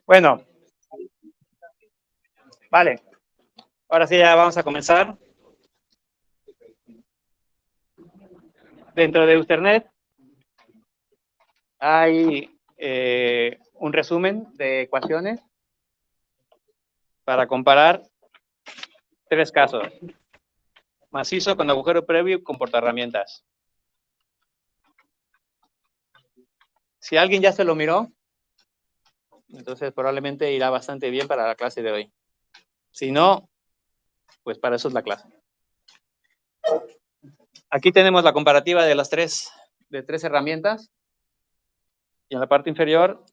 Bueno, vale. Ahora sí ya vamos a comenzar. Dentro de Usernet hay un resumen de ecuaciones para comparar tres casos. Macizo con agujero previo y con portaherramientas. Si alguien ya se lo miró, entonces probablemente irá bastante bien para la clase de hoy. Si no, pues para eso es la clase. Aquí tenemos la comparativa de las tres herramientas. Y en la parte inferior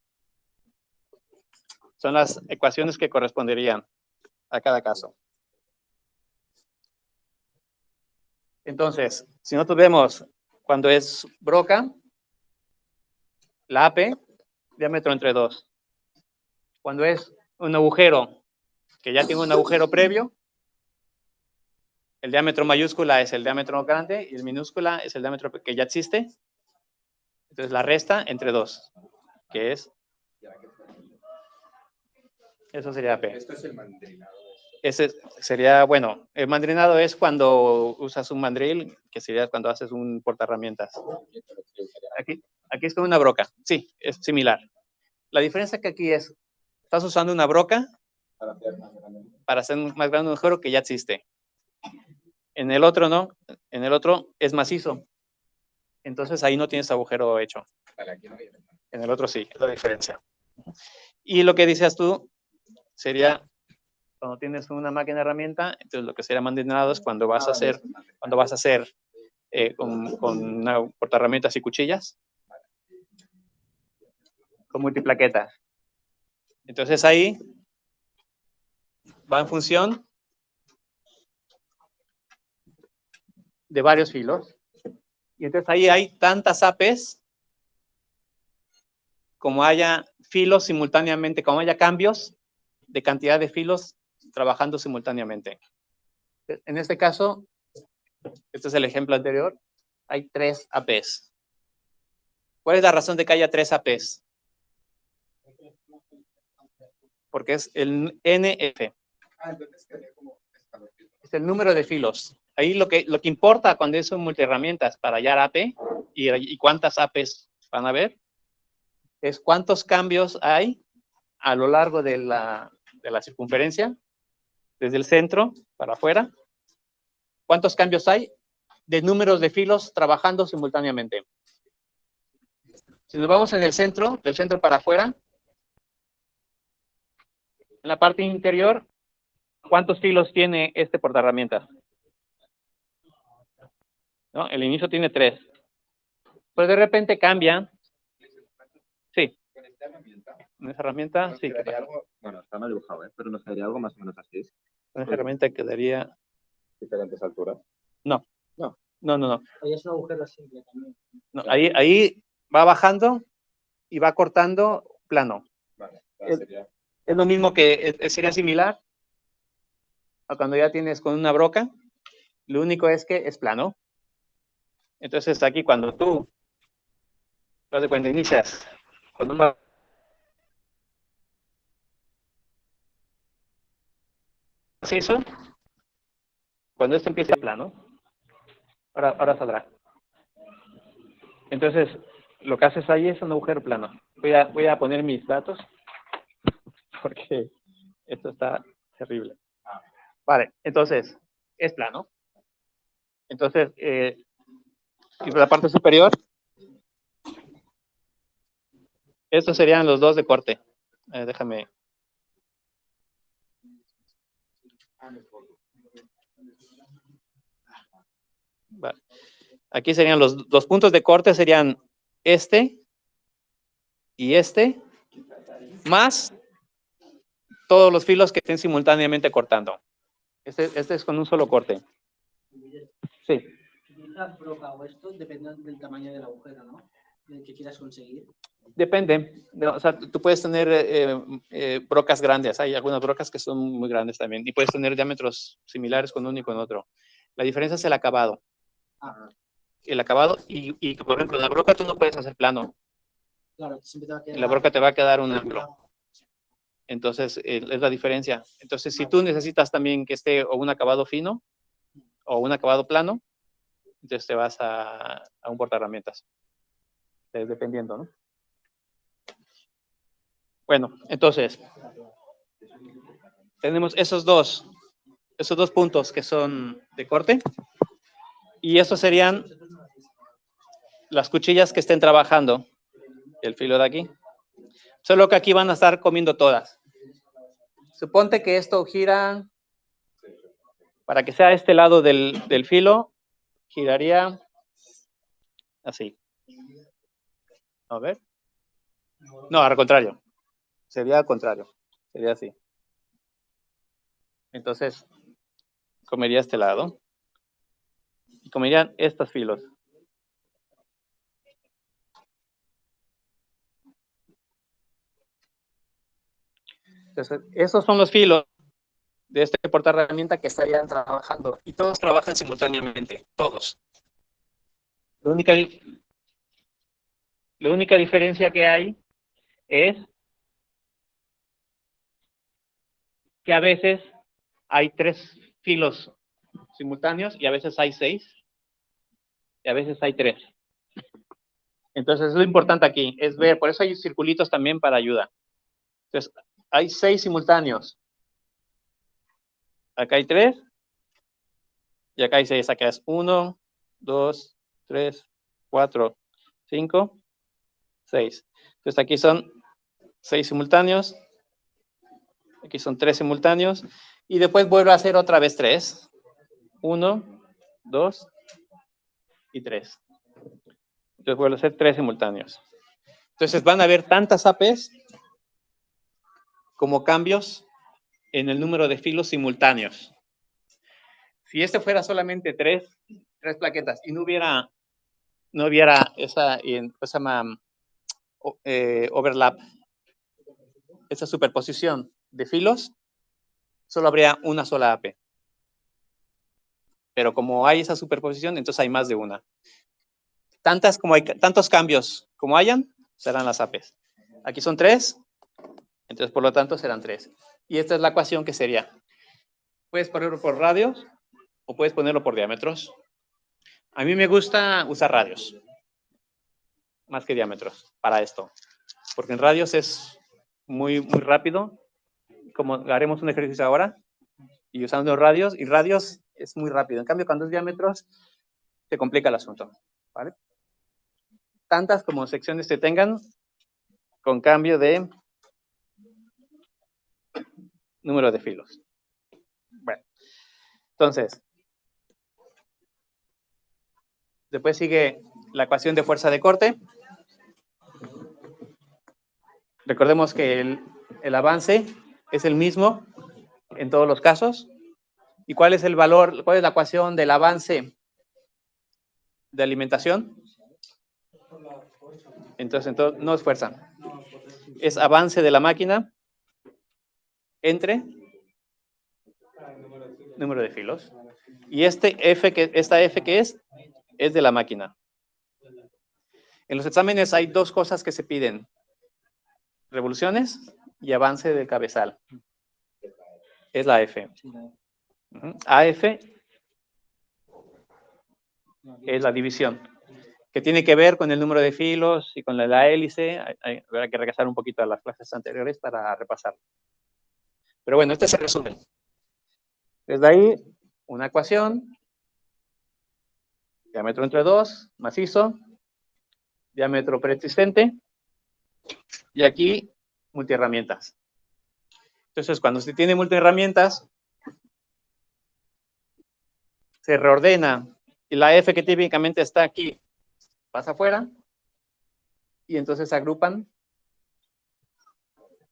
son las ecuaciones que corresponderían a cada caso. Entonces, si nosotros vemos cuando es broca, la AP, diámetro entre 2. Cuando es un agujero que ya tiene un agujero previo, el diámetro mayúscula es el diámetro grande y el minúscula es el diámetro que ya existe. Entonces la resta entre 2, que es... Eso sería AP. Esto es el mandrinado. Ese sería, bueno, el mandrinado es cuando usas un mandril, que sería cuando haces un portaherramientas. Aquí es con una broca, sí, es similar. La diferencia que aquí es, estás usando una broca para hacer más grande un agujero que ya existe. En el otro no, en el otro es macizo. Entonces ahí no tienes agujero hecho. En el otro sí, es la diferencia. Y lo que dices tú sería, cuando tienes una máquina herramienta, entonces lo que sería mandrinado es cuando vas a hacer con una portaherramientas y cuchillas, con multiplaquetas. Entonces ahí va en función de varios filos. Y entonces ahí hay tantas APs como haya filos simultáneamente, como haya cambios de cantidad de filos trabajando simultáneamente. En este caso, este es el ejemplo anterior, hay 3 APs. ¿Cuál es la razón de que haya 3 APs? Porque es el NF. Es el número de filos. Ahí lo que importa cuando es un multiherramientas para hallar AP y cuántas APs van a haber es cuántos cambios hay a lo largo de la circunferencia, desde el centro para afuera. ¿Cuántos cambios hay de números de filos trabajando simultáneamente? Si nos vamos en el centro, del centro para afuera, en la parte interior, ¿cuántos filos tiene este portaherramientas? ¿No? El inicio tiene 3. Pues de repente cambia. Sí. En esa herramienta, sí. Algo, bueno, está mal dibujado, pero nos quedaría algo más o menos así. En esa herramienta quedaría... ¿Diferentes alturas? No. Ahí es un agujero simple también. No, ahí va bajando y va cortando plano. Vale, es lo mismo que sería similar a cuando ya tienes con una broca. Lo único es que es plano. Entonces aquí cuando tú das de cuenta inicias con una macizo, cuando esto empieza plano, ahora saldrá. Entonces lo que haces ahí es un agujero plano. Voy a poner mis datos porque esto está terrible. Vale, entonces es plano. Entonces y por la parte superior, estos serían los dos de corte. Déjame. Vale. Aquí serían los puntos de corte, serían este y este, más todos los filos que estén simultáneamente cortando. Este es con un solo corte. Sí. ¿Utilizar broca o esto? Depende del tamaño del agujero, ¿no? Del que quieras conseguir. Depende. O sea, tú puedes tener brocas grandes. Hay algunas brocas que son muy grandes también. Y puedes tener diámetros similares con uno y con otro. La diferencia es el acabado. El acabado y por ejemplo, la broca tú no puedes hacer plano. Claro, siempre te va a y quedar. la broca te va a quedar un ángulo. Entonces, es la diferencia. Entonces, si tú necesitas también que esté o un acabado fino o un acabado plano, entonces te vas a un portaherramientas. Dependiendo, ¿no? Bueno, entonces, tenemos esos dos puntos que son de corte. Y esos serían las cuchillas que estén trabajando el filo de aquí. Solo que aquí van a estar comiendo todas. Suponte que esto gira, para que sea este lado del filo, giraría así. A ver. No, al contrario. Sería al contrario. Sería así. Entonces, comería este lado. Y comerían estos filos. Entonces, esos son los filos de este portaherramienta que estarían trabajando. Y todos trabajan simultáneamente. Todos. La única diferencia que hay es que a veces hay 3 filos simultáneos y a veces hay 6 y a veces hay 3. Entonces, lo importante aquí es ver, por eso hay circulitos también para ayuda. Entonces, hay 6 simultáneos. Acá hay 3 y acá hay 6. Acá es 1, 2, 3, 4, 5, 6. Entonces, aquí son 6 simultáneos. Aquí son 3 simultáneos. Y después vuelvo a hacer otra vez 3. 1, 2 y 3. Entonces vuelvo a hacer 3 simultáneos. Entonces van a haber tantas APs como cambios en el número de filos simultáneos. Si este fuera solamente 3 plaquetas y no hubiera esa overlap, esa superposición de filos, solo habría una sola AP. Pero como hay esa superposición, entonces hay más de una. Tantos cambios como hayan, serán las APs. Aquí son 3, entonces por lo tanto serán 3. Y esta es la ecuación que sería. Puedes ponerlo por radios o puedes ponerlo por diámetros. A mí me gusta usar radios, más que diámetros, para esto. Porque en radios es muy rápido, como haremos un ejercicio ahora, y usando radios, y radios es muy rápido. En cambio, cuando es diámetros, te complica el asunto, ¿vale? Tantas como secciones te tengan, con cambio de número de filos. Bueno, entonces, después sigue la ecuación de fuerza de corte. Recordemos que el avance es el mismo en todos los casos. ¿Y cuál es el valor, cuál es la ecuación del avance de alimentación? Entonces no es fuerza. Es avance de la máquina entre número de filos. Y esta F que es de la máquina. En los exámenes hay 2 cosas que se piden. Revoluciones y avance del cabezal. Es la F. AF es la división, que tiene que ver con el número de filos y con la hélice. Habrá que regresar un poquito a las clases anteriores para repasar. Pero bueno, este es el resumen. Desde ahí, una ecuación, diámetro entre 2, macizo, diámetro preexistente, y aquí multiherramientas. Entonces, cuando se tiene multiherramientas, se reordena y la F que típicamente está aquí pasa afuera y entonces se agrupan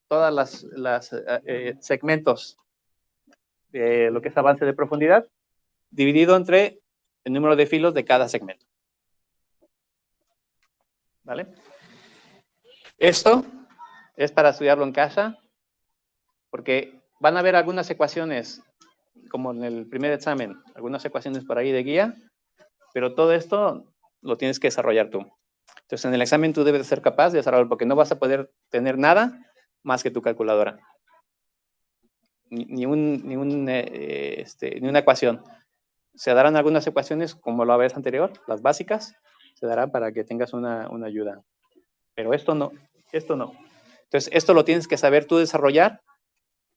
todas las segmentos de lo que es avance de profundidad dividido entre el número de filos de cada segmento. ¿Vale? Esto es para estudiarlo en casa porque van a haber algunas ecuaciones como en el primer examen, algunas ecuaciones por ahí de guía, pero todo esto lo tienes que desarrollar tú. Entonces, en el examen tú debes de ser capaz de hacerlo, porque no vas a poder tener nada más que tu calculadora. Ni una ecuación. Se darán algunas ecuaciones, como la vez anterior, las básicas, se dará para que tengas una ayuda. Pero esto no, esto no. Entonces, esto lo tienes que saber tú desarrollar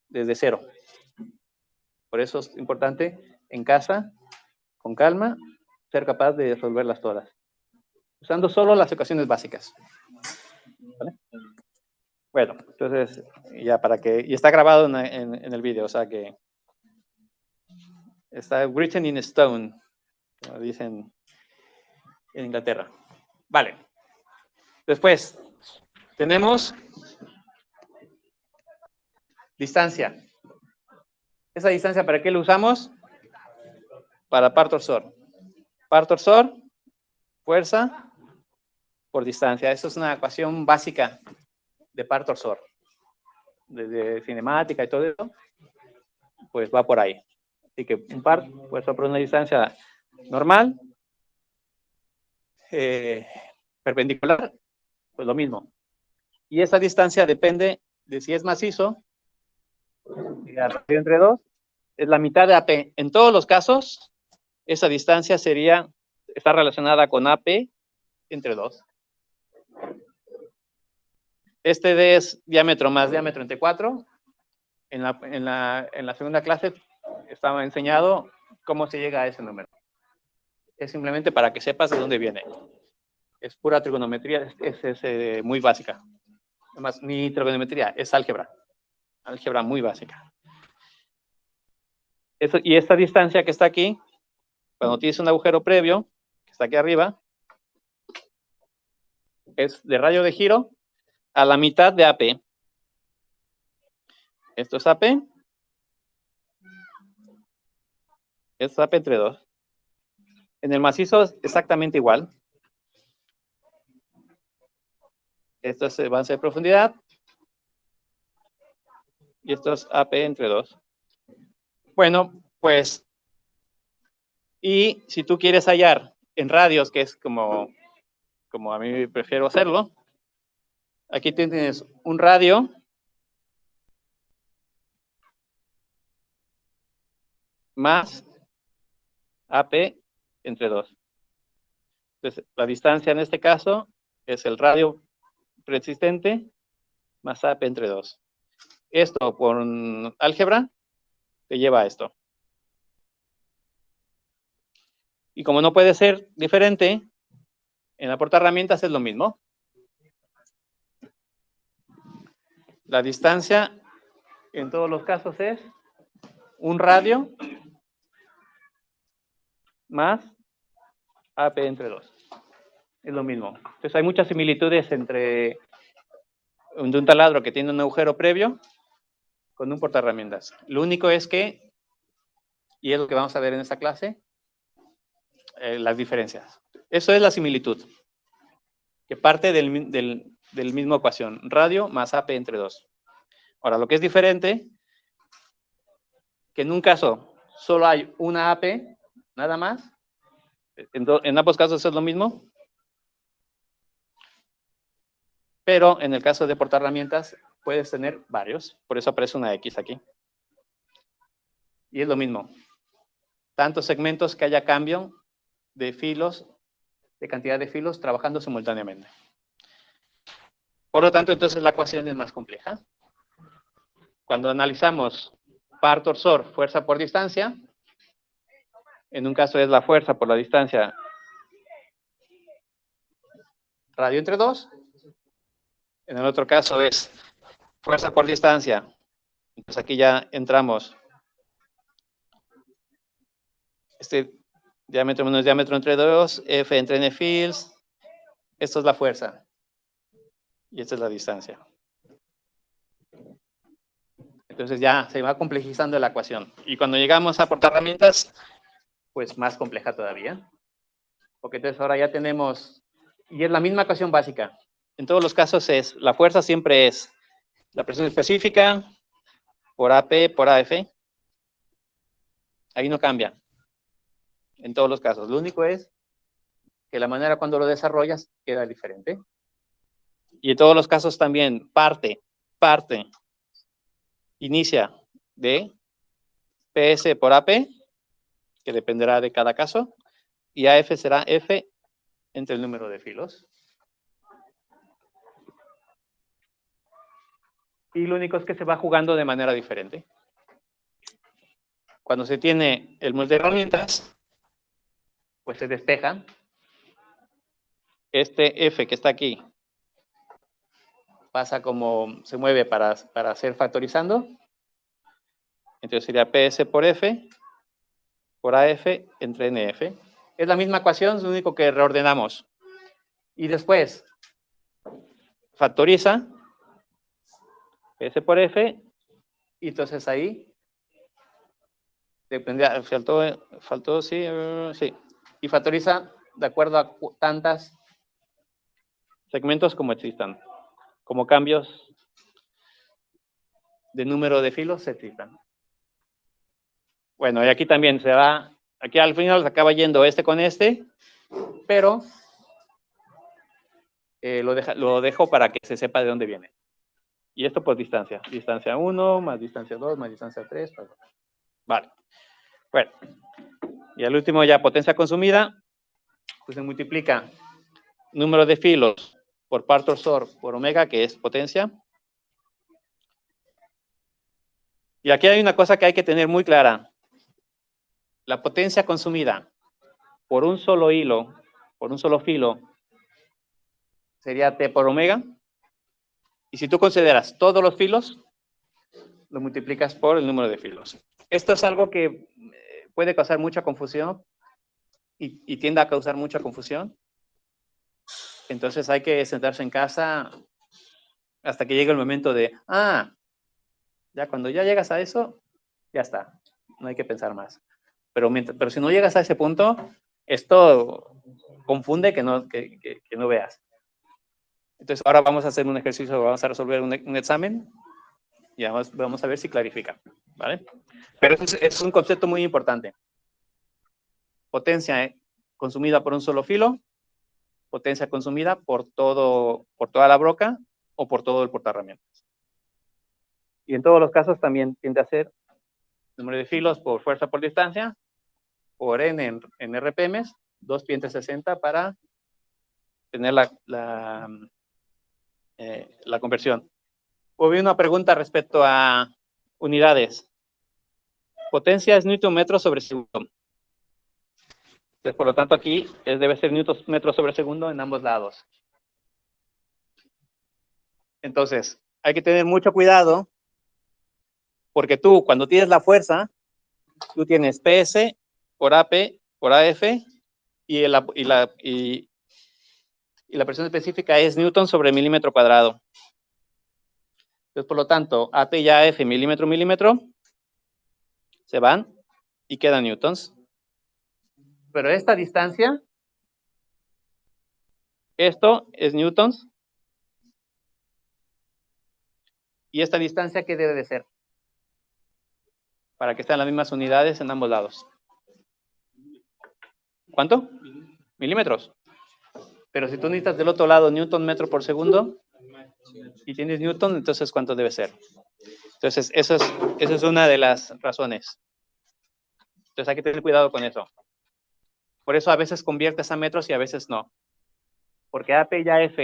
desde cero. Por eso es importante, en casa, con calma, ser capaz de resolverlas todas. Usando solo las ecuaciones básicas. ¿Vale? Bueno, entonces, ya para que... Y está grabado en el video, o sea que... Está written in stone, como dicen en Inglaterra. Vale. Después, tenemos distancia. ¿Esa distancia para qué la usamos? Para par torsor. Par torsor, fuerza por distancia. Eso es una ecuación básica de par torsor. De cinemática y todo eso, pues va por ahí. Así que un par, fuerza por una distancia normal, perpendicular, pues lo mismo. Y esa distancia depende de si es macizo, entre 2, es la mitad de AP. En todos los casos, esa distancia está relacionada con AP entre 2. Este D es diámetro más diámetro entre 4. En la segunda clase estaba enseñado cómo se llega a ese número. Es simplemente para que sepas de dónde viene. Es pura trigonometría, es muy básica. Además, ni trigonometría, es álgebra. Álgebra muy básica. Y esta distancia que está aquí, cuando tienes un agujero previo, que está aquí arriba, es de radio de giro a la mitad de AP. Esto es AP. Esto es AP entre 2. En el macizo es exactamente igual. Esto va a ser profundidad. Y esto es AP entre 2. Bueno, pues, y si tú quieres hallar en radios, que es como a mí prefiero hacerlo, aquí tienes un radio más AP entre 2. Entonces, la distancia en este caso es el radio persistente más AP entre 2. Esto por álgebra te lleva a esto. Y como no puede ser diferente, en la portaherramientas es lo mismo. La distancia en todos los casos es un radio más AP entre 2. Es lo mismo. Entonces hay muchas similitudes entre un taladro que tiene un agujero previo con un portaherramientas. Lo único es que, y es lo que vamos a ver en esta clase, las diferencias. Eso es la similitud, que parte del mismo ecuación, radio más AP entre 2. Ahora, lo que es diferente, que en un caso solo hay una AP, nada más, en ambos casos es lo mismo, pero en el caso de portaherramientas puedes tener varios, por eso aparece una X aquí. Y es lo mismo, tantos segmentos que haya cambio de filos, de cantidad de filos trabajando simultáneamente. Por lo tanto, entonces la ecuación es más compleja. Cuando analizamos par torsor, fuerza por distancia, en un caso es la fuerza por la distancia radio entre 2, en el otro caso es fuerza por distancia, entonces aquí ya entramos diámetro menos diámetro entre 2, F entre N fields, esto es la fuerza, y esta es la distancia. Entonces ya se va complejizando la ecuación. Y cuando llegamos a portaherramientas, pues más compleja todavía. Porque entonces ahora ya tenemos, y es la misma ecuación básica. En todos los casos la fuerza siempre es la presión específica por AP por AF. Ahí no cambia. En todos los casos. Lo único es que la manera cuando lo desarrollas queda diferente. Y en todos los casos también parte, inicia de PS por AP, que dependerá de cada caso, y AF será F entre el número de filos. Y lo único es que se va jugando de manera diferente. Cuando se tiene el molde de herramientas, pues se despeja. Este F que está aquí pasa como se mueve para hacer factorizando. Entonces sería PS por F por AF entre NF. Es la misma ecuación, es lo único que reordenamos. Y después factoriza PS por F, y entonces ahí dependía, faltó sí, sí. Y factoriza de acuerdo a tantas segmentos como existan. Como cambios de número de filos se existan. Bueno, y aquí también se va, aquí al final se acaba yendo este con este, pero lo dejo para que se sepa de dónde viene. Y esto por distancia. Distancia 1, más distancia 2, más distancia 3. Vale. Bueno. Y al último ya potencia consumida, pues se multiplica número de filos por par torsor por omega, que es potencia. Y aquí hay una cosa que hay que tener muy clara. La potencia consumida por un solo hilo, por un solo filo, sería T por omega. Y si tú consideras todos los filos, lo multiplicas por el número de filos. Esto es algo que puede causar mucha confusión y tiende a causar mucha confusión. Entonces hay que sentarse en casa hasta que llegue el momento de, ya cuando ya llegas a eso, ya está. No hay que pensar más. Pero si no llegas a ese punto, esto confunde que no veas. Entonces ahora vamos a hacer un ejercicio, vamos a resolver un examen y vamos a ver si clarifica, ¿vale? Pero es un concepto muy importante. Potencia consumida por un solo filo, potencia consumida por toda la broca o por todo el portaherramientas. Y en todos los casos también tiende a ser número de filos por fuerza por distancia, por N en RPMs, 2 pi entre 60 para tener la conversión. Hubo una pregunta respecto a unidades. Potencia es newton metro sobre segundo. Entonces, por lo tanto, aquí debe ser newton metro sobre segundo en ambos lados. Entonces, hay que tener mucho cuidado, porque tú, cuando tienes la fuerza, tú tienes PS por AP por AF, y la presión específica es newton sobre milímetro cuadrado. Entonces, por lo tanto, AP y AF milímetro, se van y quedan newtons. Pero esta distancia, esto es newtons. ¿Y esta distancia qué debe de ser? Para que estén las mismas unidades en ambos lados. ¿Cuánto? Milímetros. Pero si tú necesitas del otro lado newton metro por segundo y tienes newton, entonces ¿cuánto debe ser? Entonces, esa es una de las razones. Entonces hay que tener cuidado con eso. Por eso a veces conviertes a metros y a veces no. Porque AP y AF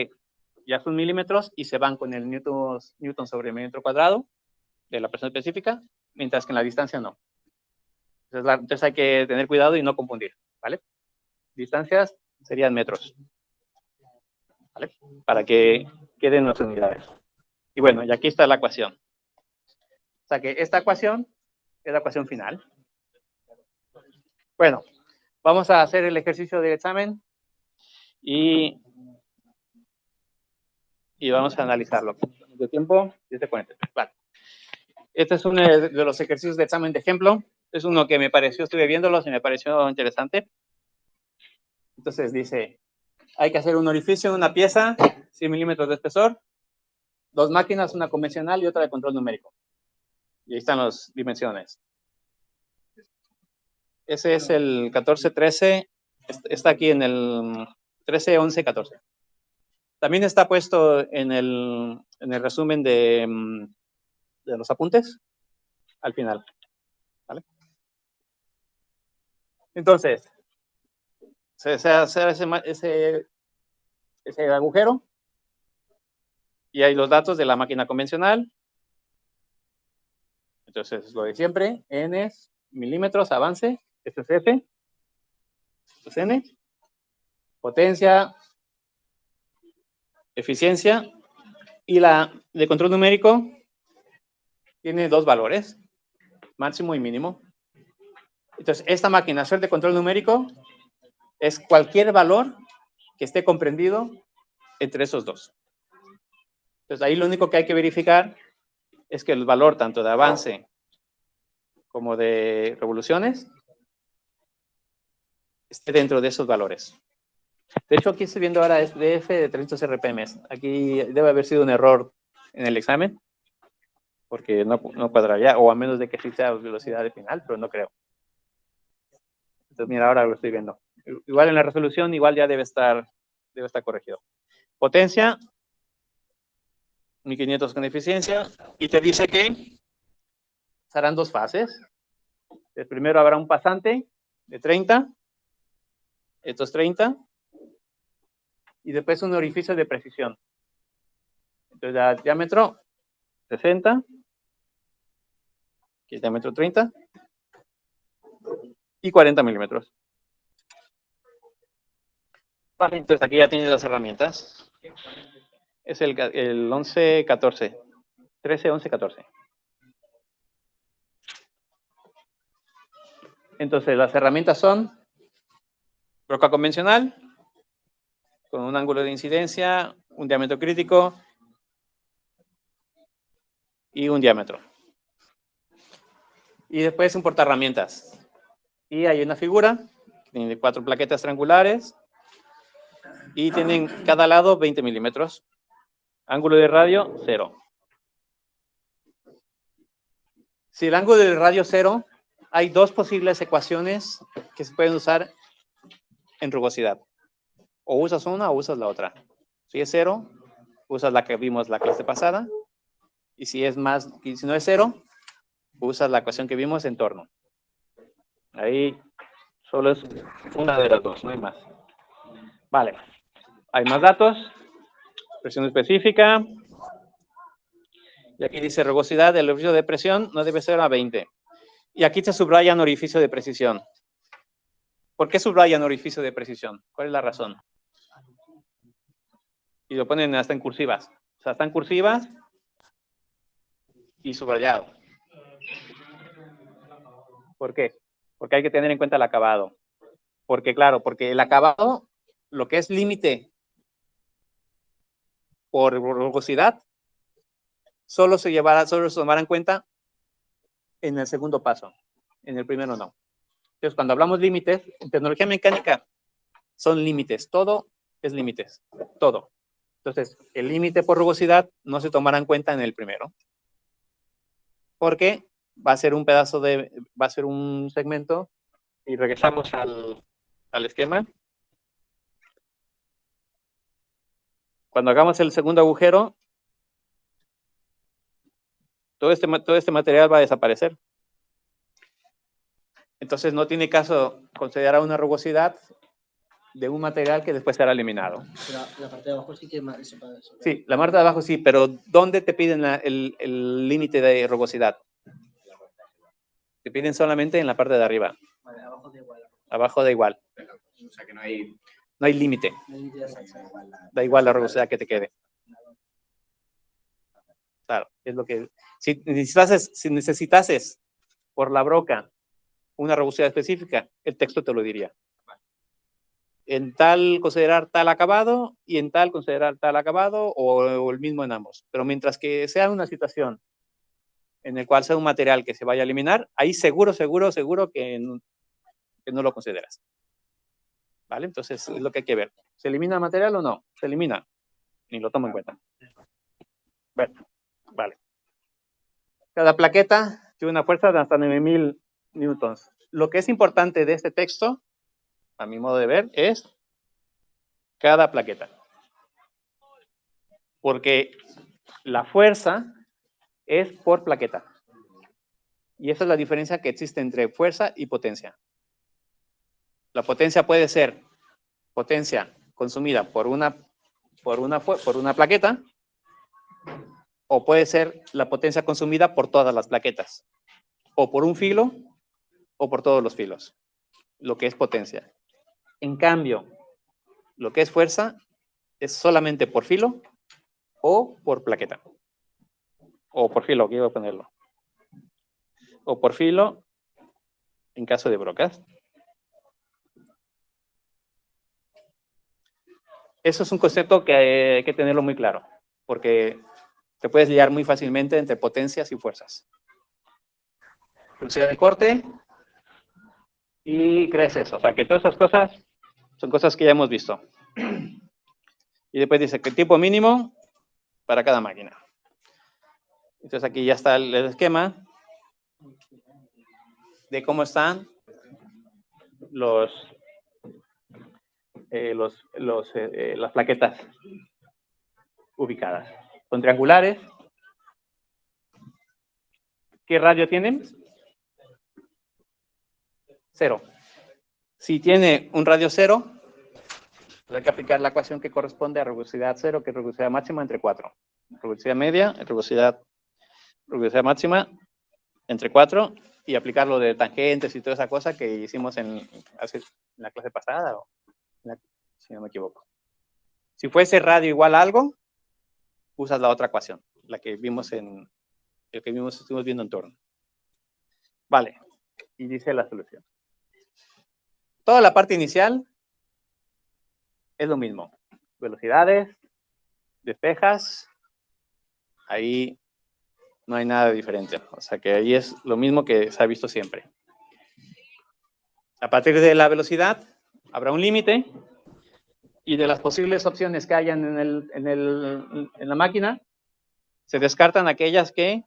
ya son milímetros y se van con el newton sobre metro cuadrado de la presión específica, mientras que en la distancia no. Entonces hay que tener cuidado y no confundir, ¿vale? Distancias serían metros, ¿vale? Para que queden las unidades. Y bueno, y aquí está la ecuación. O sea que esta ecuación es la ecuación final. Bueno, vamos a hacer el ejercicio del examen y vamos a analizarlo. ¿De tiempo? 10:43. Vale. Este es uno de los ejercicios de examen de ejemplo. Es uno que me pareció, estuve viéndolos y me pareció interesante. Entonces dice, hay que hacer un orificio en una pieza, 100 milímetros de espesor, 2 máquinas, una convencional y otra de control numérico. Y ahí están las dimensiones. Ese es el 1413 Está aquí en el 13, 11, 14. También está puesto en el resumen de los apuntes al final. ¿Vale? Entonces, se hace ese agujero y hay los datos de la máquina convencional. Entonces, lo de siempre, N es milímetros, avance, esto es F, esto es N, potencia, eficiencia, y la de control numérico tiene dos valores, máximo y mínimo. Entonces, esta máquina hacer de control numérico es cualquier valor que esté comprendido entre esos dos. Entonces, ahí lo único que hay que verificar es que el valor tanto de avance como de revoluciones esté dentro de esos valores. De hecho, aquí estoy viendo ahora es DF de 300 RPM. Aquí debe haber sido un error en el examen, porque no cuadraría, o a menos de que sí sea velocidad de final, pero no creo. Entonces, mira, ahora lo estoy viendo. Igual en la resolución, igual ya debe estar corregido. Potencia, 1500 con eficiencia, y te dice que serán dos fases. El primero habrá un pasante de 30, esto es 30, y después un orificio de precisión. Entonces, el diámetro 60, aquí el diámetro 30, y 40 milímetros. Vale, entonces aquí ya tienes las herramientas. Es el 11, 14. 13, 11, 14. Entonces, las herramientas son broca convencional, con un ángulo de incidencia, un diámetro crítico y un diámetro. Y después un portaherramientas. Y hay una figura, que tiene 4 plaquetas triangulares, y tienen cada lado 20 milímetros. Ángulo de radio, 0. Si el ángulo de radio 0, hay dos posibles ecuaciones que se pueden usar en rugosidad. O usas una o usas la otra. Si es 0, usas la que vimos la clase pasada. Y si no es 0, usas la ecuación que vimos en torno. Ahí solo es una de las dos, no hay más. Vale. Hay más datos. Presión específica. Y aquí dice rugosidad del orificio de presión no debe ser a 20. Y aquí te subrayan orificio de precisión. ¿Por qué subrayan orificio de precisión? ¿Cuál es la razón? Y lo ponen hasta en cursivas. O sea, están cursivas y subrayado. ¿Por qué? Porque hay que tener en cuenta el acabado. Porque, claro, porque el acabado, lo que es límite por rugosidad, solo se tomará en cuenta en el segundo paso. En el primero no. Entonces, cuando hablamos límites, en tecnología mecánica son límites. Todo es límites. Todo. Entonces, el límite por rugosidad no se tomará en cuenta en el primero. Porque va a ser un segmento, y regresamos al esquema. Cuando hagamos el segundo agujero, todo este material va a desaparecer. Entonces no tiene caso considerar una rugosidad de un material que después será eliminado. Pero la parte de abajo sí que se puede. Sí, la parte de abajo sí, pero ¿dónde te piden el límite de rugosidad? Te piden solamente en la parte de arriba. Vale, abajo da igual. Abajo da igual. O sea que no hay límite. No hay límite. Da igual la rugosidad que te quede. Claro, es lo que... Si necesitases por la broca una rugosidad específica, el texto te lo diría. En tal considerar tal acabado y en tal considerar tal acabado o el mismo en ambos. Pero mientras que sea una situación en el cual sea un material que se vaya a eliminar, ahí seguro que no lo consideras. ¿Vale? Entonces es lo que hay que ver. ¿Se elimina el material o no? Se elimina. Ni lo tomo en cuenta. Bueno, vale. Cada plaqueta tiene una fuerza de hasta 9000 newtons. Lo que es importante de este texto a mi modo de ver, es cada plaqueta. Porque la fuerza es por plaqueta. Y esa es la diferencia que existe entre fuerza y potencia. La potencia puede ser potencia consumida por una plaqueta, o puede ser la potencia consumida por todas las plaquetas, o por un filo, o por todos los filos, lo que es potencia. En cambio, lo que es fuerza es solamente por filo o por plaqueta. O por filo, quiero ponerlo. O por filo en caso de brocas. Eso es un concepto que hay que tenerlo muy claro, porque te puedes liar muy fácilmente entre potencias y fuerzas. Velocidad de corte y crees eso. O sea, que todas esas cosas son cosas que ya hemos visto. Y después dice que tiempo mínimo para cada máquina. Entonces aquí ya está el esquema de cómo están las plaquetas ubicadas. Son triangulares. ¿Qué radio tienen? 0. Si tiene un radio 0, hay que aplicar la ecuación que corresponde a rugosidad 0, que es rugosidad máxima entre 4. Rugosidad media, rugosidad máxima entre 4, y aplicar lo de tangentes y toda esa cosa que hicimos en la clase pasada, si no me equivoco. Si fuese radio igual a algo, usas la otra ecuación, la que estuvimos viendo en torno. Vale, y dice la solución. Toda la parte inicial es lo mismo. Velocidades, despejas, ahí no hay nada diferente. O sea que ahí es lo mismo que se ha visto siempre. A partir de la velocidad habrá un límite, y de las posibles opciones que hayan en la máquina, se descartan aquellas que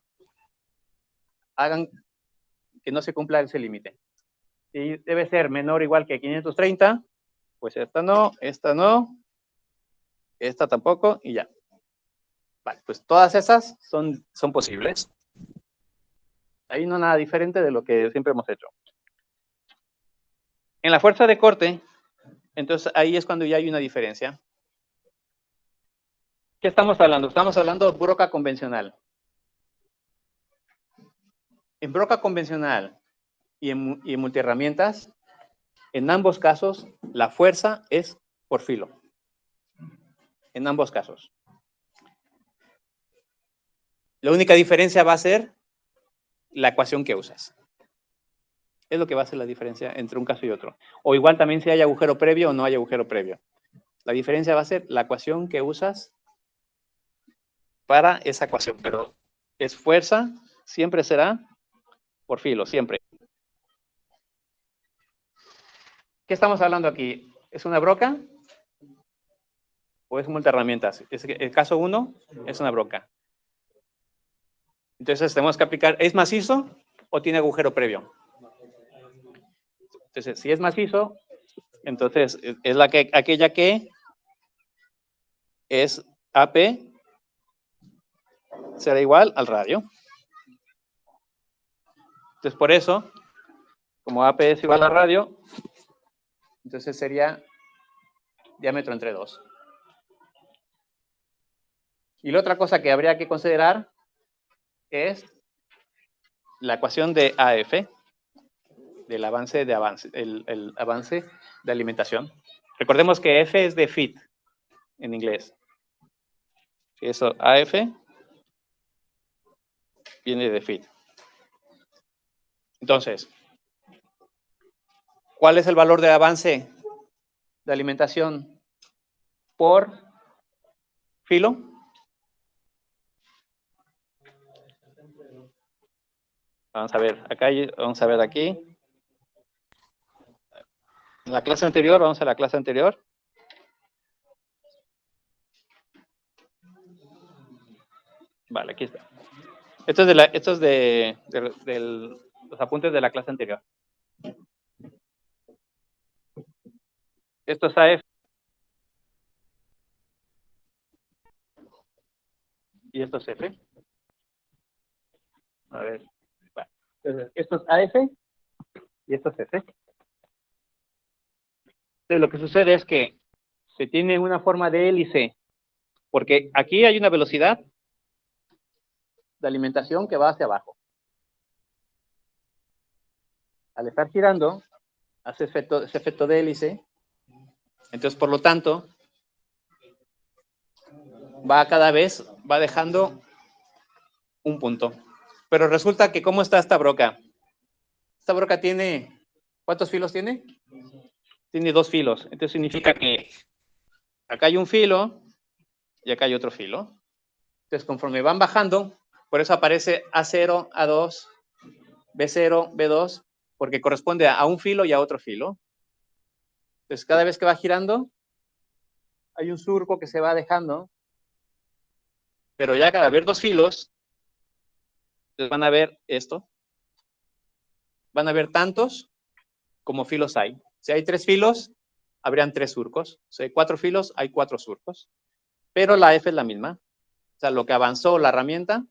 hagan que no se cumpla ese límite. Si debe ser menor o igual que 530, pues esta no, esta tampoco, y ya. Vale, pues todas esas son posibles. Ahí no nada diferente de lo que siempre hemos hecho. En la fuerza de corte, entonces ahí es cuando ya hay una diferencia. ¿Qué estamos hablando? Estamos hablando de broca convencional. En broca convencional y en multiherramientas, en ambos casos, la fuerza es por filo. En ambos casos. La única diferencia va a ser la ecuación que usas. Es lo que va a ser la diferencia entre un caso y otro. O igual también si hay agujero previo o no hay agujero previo. La diferencia va a ser la ecuación que usas para esa ecuación. Pero es fuerza, siempre será por filo, siempre. ¿Qué estamos hablando aquí? ¿Es una broca o es multiherramientas? El caso 1 es una broca. Entonces tenemos que aplicar, ¿es macizo o tiene agujero previo? Entonces, si es macizo, entonces es aquella que es AP será igual al radio. Entonces, por eso, como AP es igual al radio, entonces sería diámetro entre 2. Y la otra cosa que habría que considerar es la ecuación de AF, del avance el avance de alimentación. Recordemos que F es de feed en inglés. Eso, AF viene de feed. Entonces, ¿cuál es el valor de avance de alimentación por filo? Vamos a ver, acá, vamos a ver aquí. En la clase anterior, vamos a la clase anterior. Vale, aquí está. Esto es de los apuntes de la clase anterior. Esto es AF. Y esto es F. A ver. Bueno, entonces, esto es AF y esto es F. Entonces, lo que sucede es que se tiene una forma de hélice, porque aquí hay una velocidad de alimentación que va hacia abajo. Al estar girando, hace ese efecto de hélice. Entonces, por lo tanto, cada vez va dejando un punto. Pero resulta que, ¿cómo está esta broca? Esta broca tiene, ¿cuántos filos tiene? Tiene 2 filos. Entonces significa que acá hay un filo y acá hay otro filo. Entonces, conforme van bajando, por eso aparece A0, A2, B0, B2, porque corresponde a un filo y a otro filo. Entonces, cada vez que va girando, hay un surco que se va dejando, pero ya cada haber 2 filos, entonces van a ver esto. Van a ver tantos como filos hay. Si hay 3 filos, habrían 3 surcos. Si hay 4 filos, hay 4 surcos. Pero la F es la misma. O sea, lo que avanzó la herramienta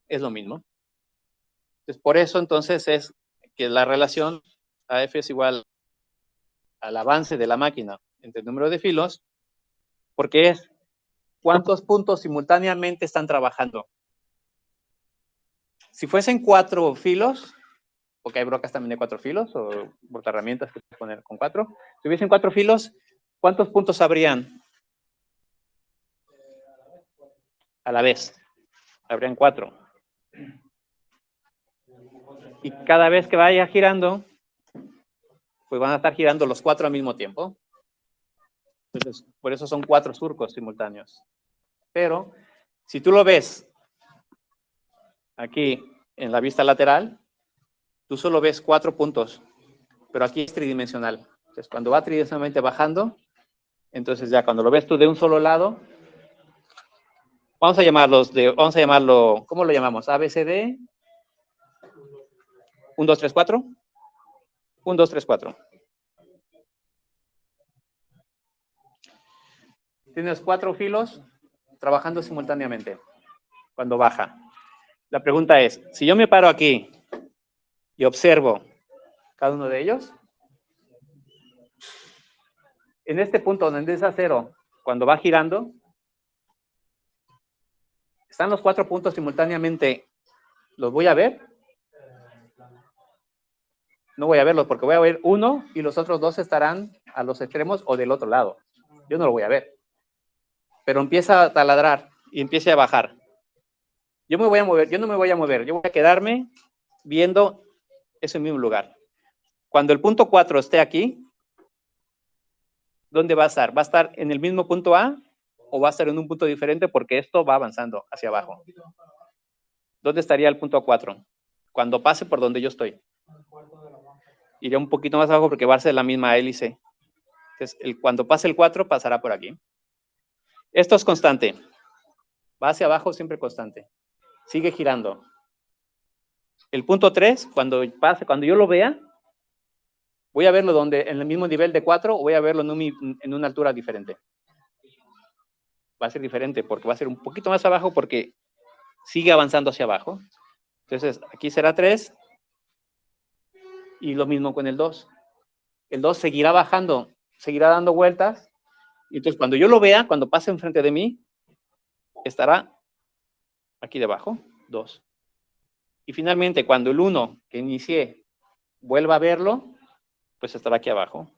es lo mismo. Entonces, por eso entonces es que la relación AF es igual al avance de la máquina entre el número de filos, porque es cuántos puntos simultáneamente están trabajando. Si fuesen 4 filos, porque hay brocas también de 4 filos, o herramientas que puedes poner con 4, si hubiesen 4 filos, ¿cuántos puntos habrían? A la vez. Habrían 4. Y cada vez que vaya girando, pues van a estar girando los 4 al mismo tiempo. Entonces, por eso son 4 surcos simultáneos. Pero, si tú lo ves aquí en la vista lateral, tú solo ves 4 puntos, pero aquí es tridimensional. Entonces, cuando va tridimensionalmente bajando, entonces ya cuando lo ves tú de un solo lado, vamos a llamarlo, ¿cómo lo llamamos? ABCD, 1, 2, 3, 4. 1, 2, 3, 4. Tienes 4 filos trabajando simultáneamente cuando baja. La pregunta es, si yo me paro aquí y observo cada uno de ellos, en este punto donde es a 0, cuando va girando, ¿están los 4 puntos simultáneamente? ¿Los voy a ver? No voy a verlos porque voy a ver uno y los otros 2 estarán a los extremos o del otro lado. Yo no lo voy a ver. Pero empieza a taladrar y empieza a bajar. Yo no me voy a mover, yo voy a quedarme viendo ese mismo lugar. Cuando el punto 4 esté aquí, ¿dónde va a estar? ¿Va a estar en el mismo punto A o va a estar en un punto diferente porque esto va avanzando hacia abajo? ¿Dónde estaría el punto 4? Cuando pase por donde yo estoy. Iré un poquito más abajo porque va a ser la misma hélice. Entonces, cuando pase el 4, pasará por aquí. Esto es constante. Va hacia abajo siempre constante. Sigue girando. El punto 3, cuando yo lo vea, voy a verlo en el mismo nivel de 4 o voy a verlo en una altura diferente. Va a ser diferente porque va a ser un poquito más abajo porque sigue avanzando hacia abajo. Entonces, aquí será 3 y lo mismo con el 2. El 2 seguirá bajando, seguirá dando vueltas. Y entonces, cuando yo lo vea, cuando pase enfrente de mí, estará aquí debajo, 2. Y finalmente, cuando el 1 que inicié vuelva a verlo, pues estará aquí abajo.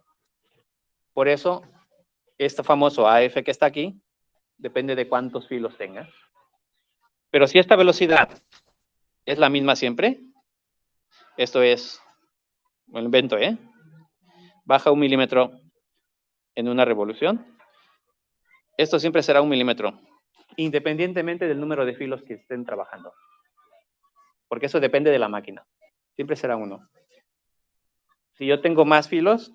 Por eso, este famoso AF que está aquí, depende de cuántos filos tenga. Pero si esta velocidad es la misma siempre, esto es, lo invento, baja 1 milímetro en una revolución, esto siempre será 1 milímetro, independientemente del número de filos que estén trabajando. Porque eso depende de la máquina. Siempre será 1. Si yo tengo más filos,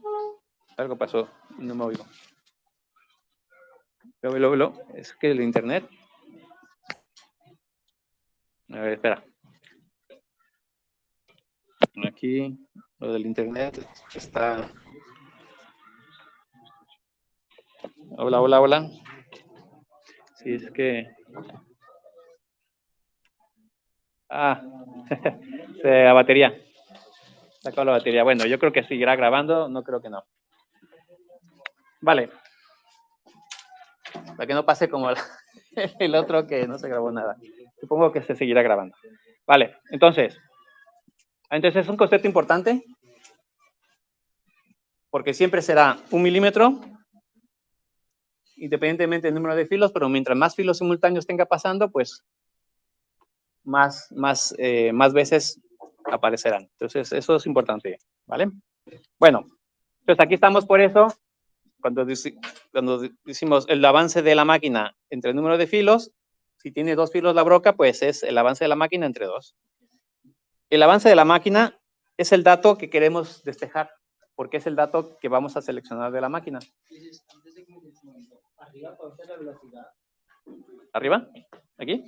algo pasó, no me oigo. Es que el internet. A ver, espera. Aquí, lo del internet está Hola, hola, hola. Sí, es que... Ah, la batería. Sacó la batería. Bueno, yo creo que seguirá grabando, no creo que no. Vale. Para que no pase como el otro que no se grabó nada. Supongo que se seguirá grabando. Vale, entonces es un concepto importante porque siempre será 1 milímetro independientemente del número de filos, pero mientras más filos simultáneos tenga pasando, pues más veces aparecerán. Entonces, eso es importante, ¿vale? Bueno, entonces aquí estamos por eso, cuando decimos el avance de la máquina entre el número de filos, si tiene 2 filos la broca, pues es el avance de la máquina entre 2. El avance de la máquina es el dato que queremos despejar, porque es el dato que vamos a seleccionar de la máquina. Arriba, ¿cuál es la velocidad? ¿Arriba? ¿Aquí?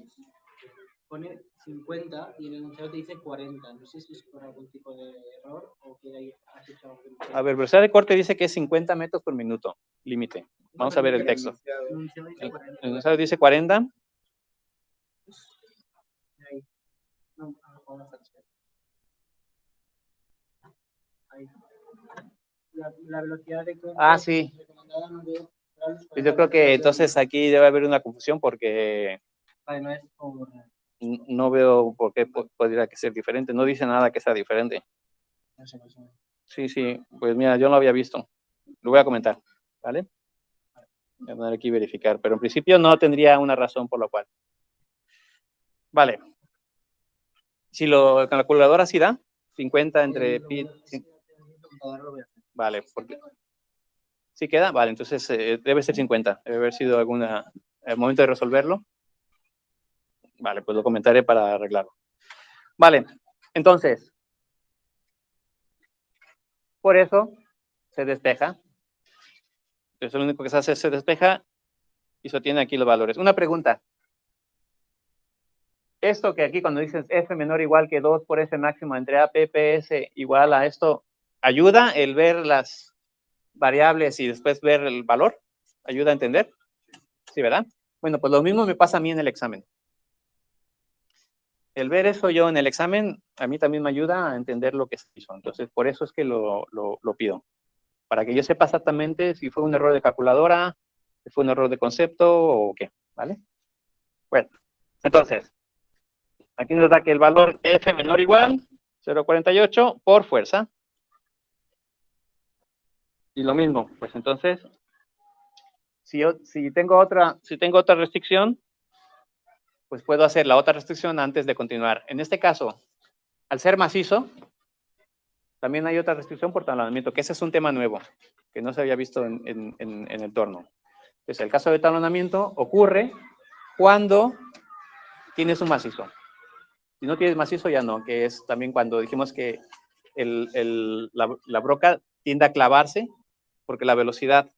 Pone 50 y el enunciado te dice 40. No sé si es por algún tipo de error o que ahí has hecho algo. A ver, velocidad de corte dice que es 50 metros por minuto, límite. Vamos a ver el texto. El enunciado dice 40. Ahí. No, ahí. La velocidad de corte Sí. recomendada no veo. Pues yo creo que entonces aquí debe haber una confusión porque Vale, no es por... no veo por qué podría ser diferente. No dice nada que sea diferente. No sé. Sí, pues mira, yo no lo había visto. Lo voy a comentar, ¿vale? Voy a poner aquí verificar, pero en principio no tendría una razón por la cual. Vale. Si la calculadora sí da, 50 entre pi... Vale, porque... ¿Sí queda? Vale, entonces debe ser 50. Debe haber sido alguna... El momento de resolverlo. Vale, pues lo comentaré para arreglarlo. Vale, entonces, por eso se despeja. Entonces, lo único que se hace es se despeja y se obtiene aquí los valores. Una pregunta. Esto que aquí cuando dices F menor o igual que 2 por F máximo entre A, P, P, S igual a esto, ¿ayuda el ver las variables y después ver el valor? ¿Ayuda a entender? Sí, ¿verdad? Bueno, pues lo mismo me pasa a mí en el examen. El ver eso yo en el examen, a mí también me ayuda a entender lo que se hizo. Entonces, por eso es que lo pido. Para que yo sepa exactamente si fue un error de calculadora, si fue un error de concepto o qué, ¿vale? Bueno, entonces, aquí nos da que el valor F menor o igual 0,48 por fuerza. Y lo mismo, pues entonces, si tengo otra restricción, pues puedo hacer la otra restricción antes de continuar. En este caso, al ser macizo, también hay otra restricción por talonamiento, que ese es un tema nuevo, que no se había visto en el torno. Entonces, el caso de talonamiento ocurre cuando tienes un macizo. Si no tienes macizo, ya no, que es también cuando dijimos que la broca tiende a clavarse, porque la velocidad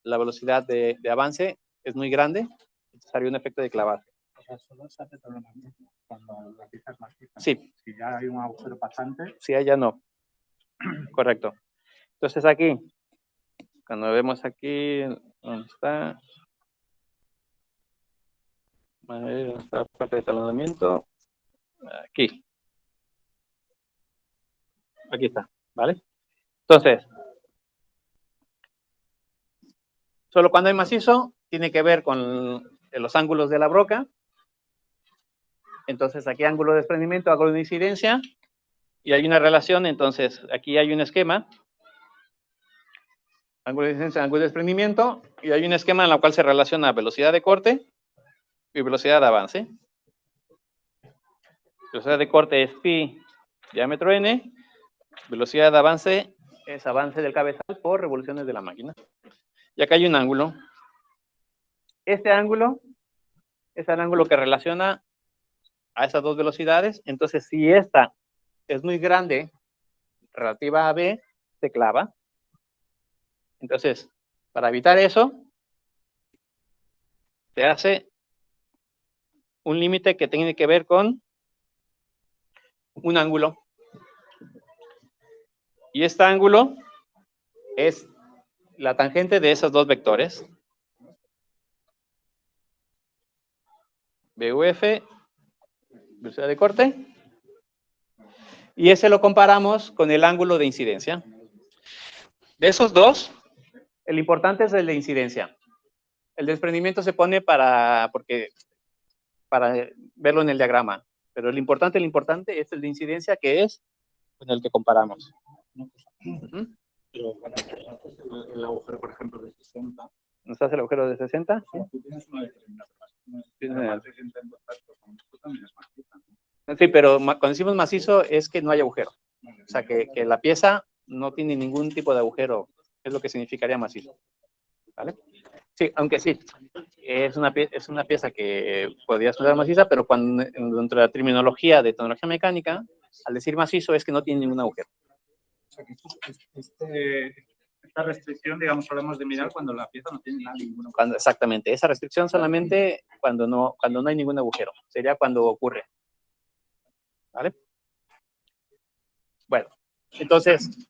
de avance es muy grande, es necesario un efecto de clavar. O sea, solo se hace talonamiento cuando la pieza es maciza. Sí. Si ya hay un agujero pasante. Sí, ya no. Correcto. Entonces aquí, cuando vemos aquí, ¿dónde está? ¿Dónde está la parte de talonamiento? Aquí. Aquí está, ¿vale? Entonces, solo cuando hay macizo, tiene que ver con los ángulos de la broca. Entonces, aquí ángulo de desprendimiento, ángulo de incidencia, y hay una relación, entonces, aquí hay un esquema, ángulo de incidencia, ángulo de desprendimiento, y hay un esquema en el cual se relaciona velocidad de corte y velocidad de avance. Velocidad de corte es pi diámetro n, velocidad de avance es avance del cabezal por revoluciones de la máquina. Y acá hay un ángulo. Este ángulo es el ángulo que relaciona a esas dos velocidades. Entonces, si esta es muy grande relativa a B, se clava. Entonces, para evitar eso, se hace un límite que tiene que ver con un ángulo. Y este ángulo es la tangente de esos dos vectores. VUF, velocidad de corte. Y ese lo comparamos con el ángulo de incidencia. De esos dos, el importante es el de incidencia. El desprendimiento se pone para verlo en el diagrama. Pero el importante es el de incidencia, que es con el que comparamos. Pero cuando haces el agujero, por ejemplo, de 60, ¿Nos hace el agujero de 60? tú tienes una determinación. Sí, pero cuando decimos macizo es que no hay agujero. O sea, que la pieza no tiene ningún tipo de agujero. Es lo que significaría macizo. ¿Vale? Sí, aunque sí. Es una pieza que podría sonar maciza, pero dentro de la terminología de tecnología mecánica, al decir macizo es que no tiene ningún agujero. O sea, que esta restricción, digamos, solemos de mirar cuando la pieza no tiene nada, ningún agujero. Exactamente. Esa restricción solamente cuando no hay ningún agujero. Sería cuando ocurre. ¿Vale? Bueno, entonces,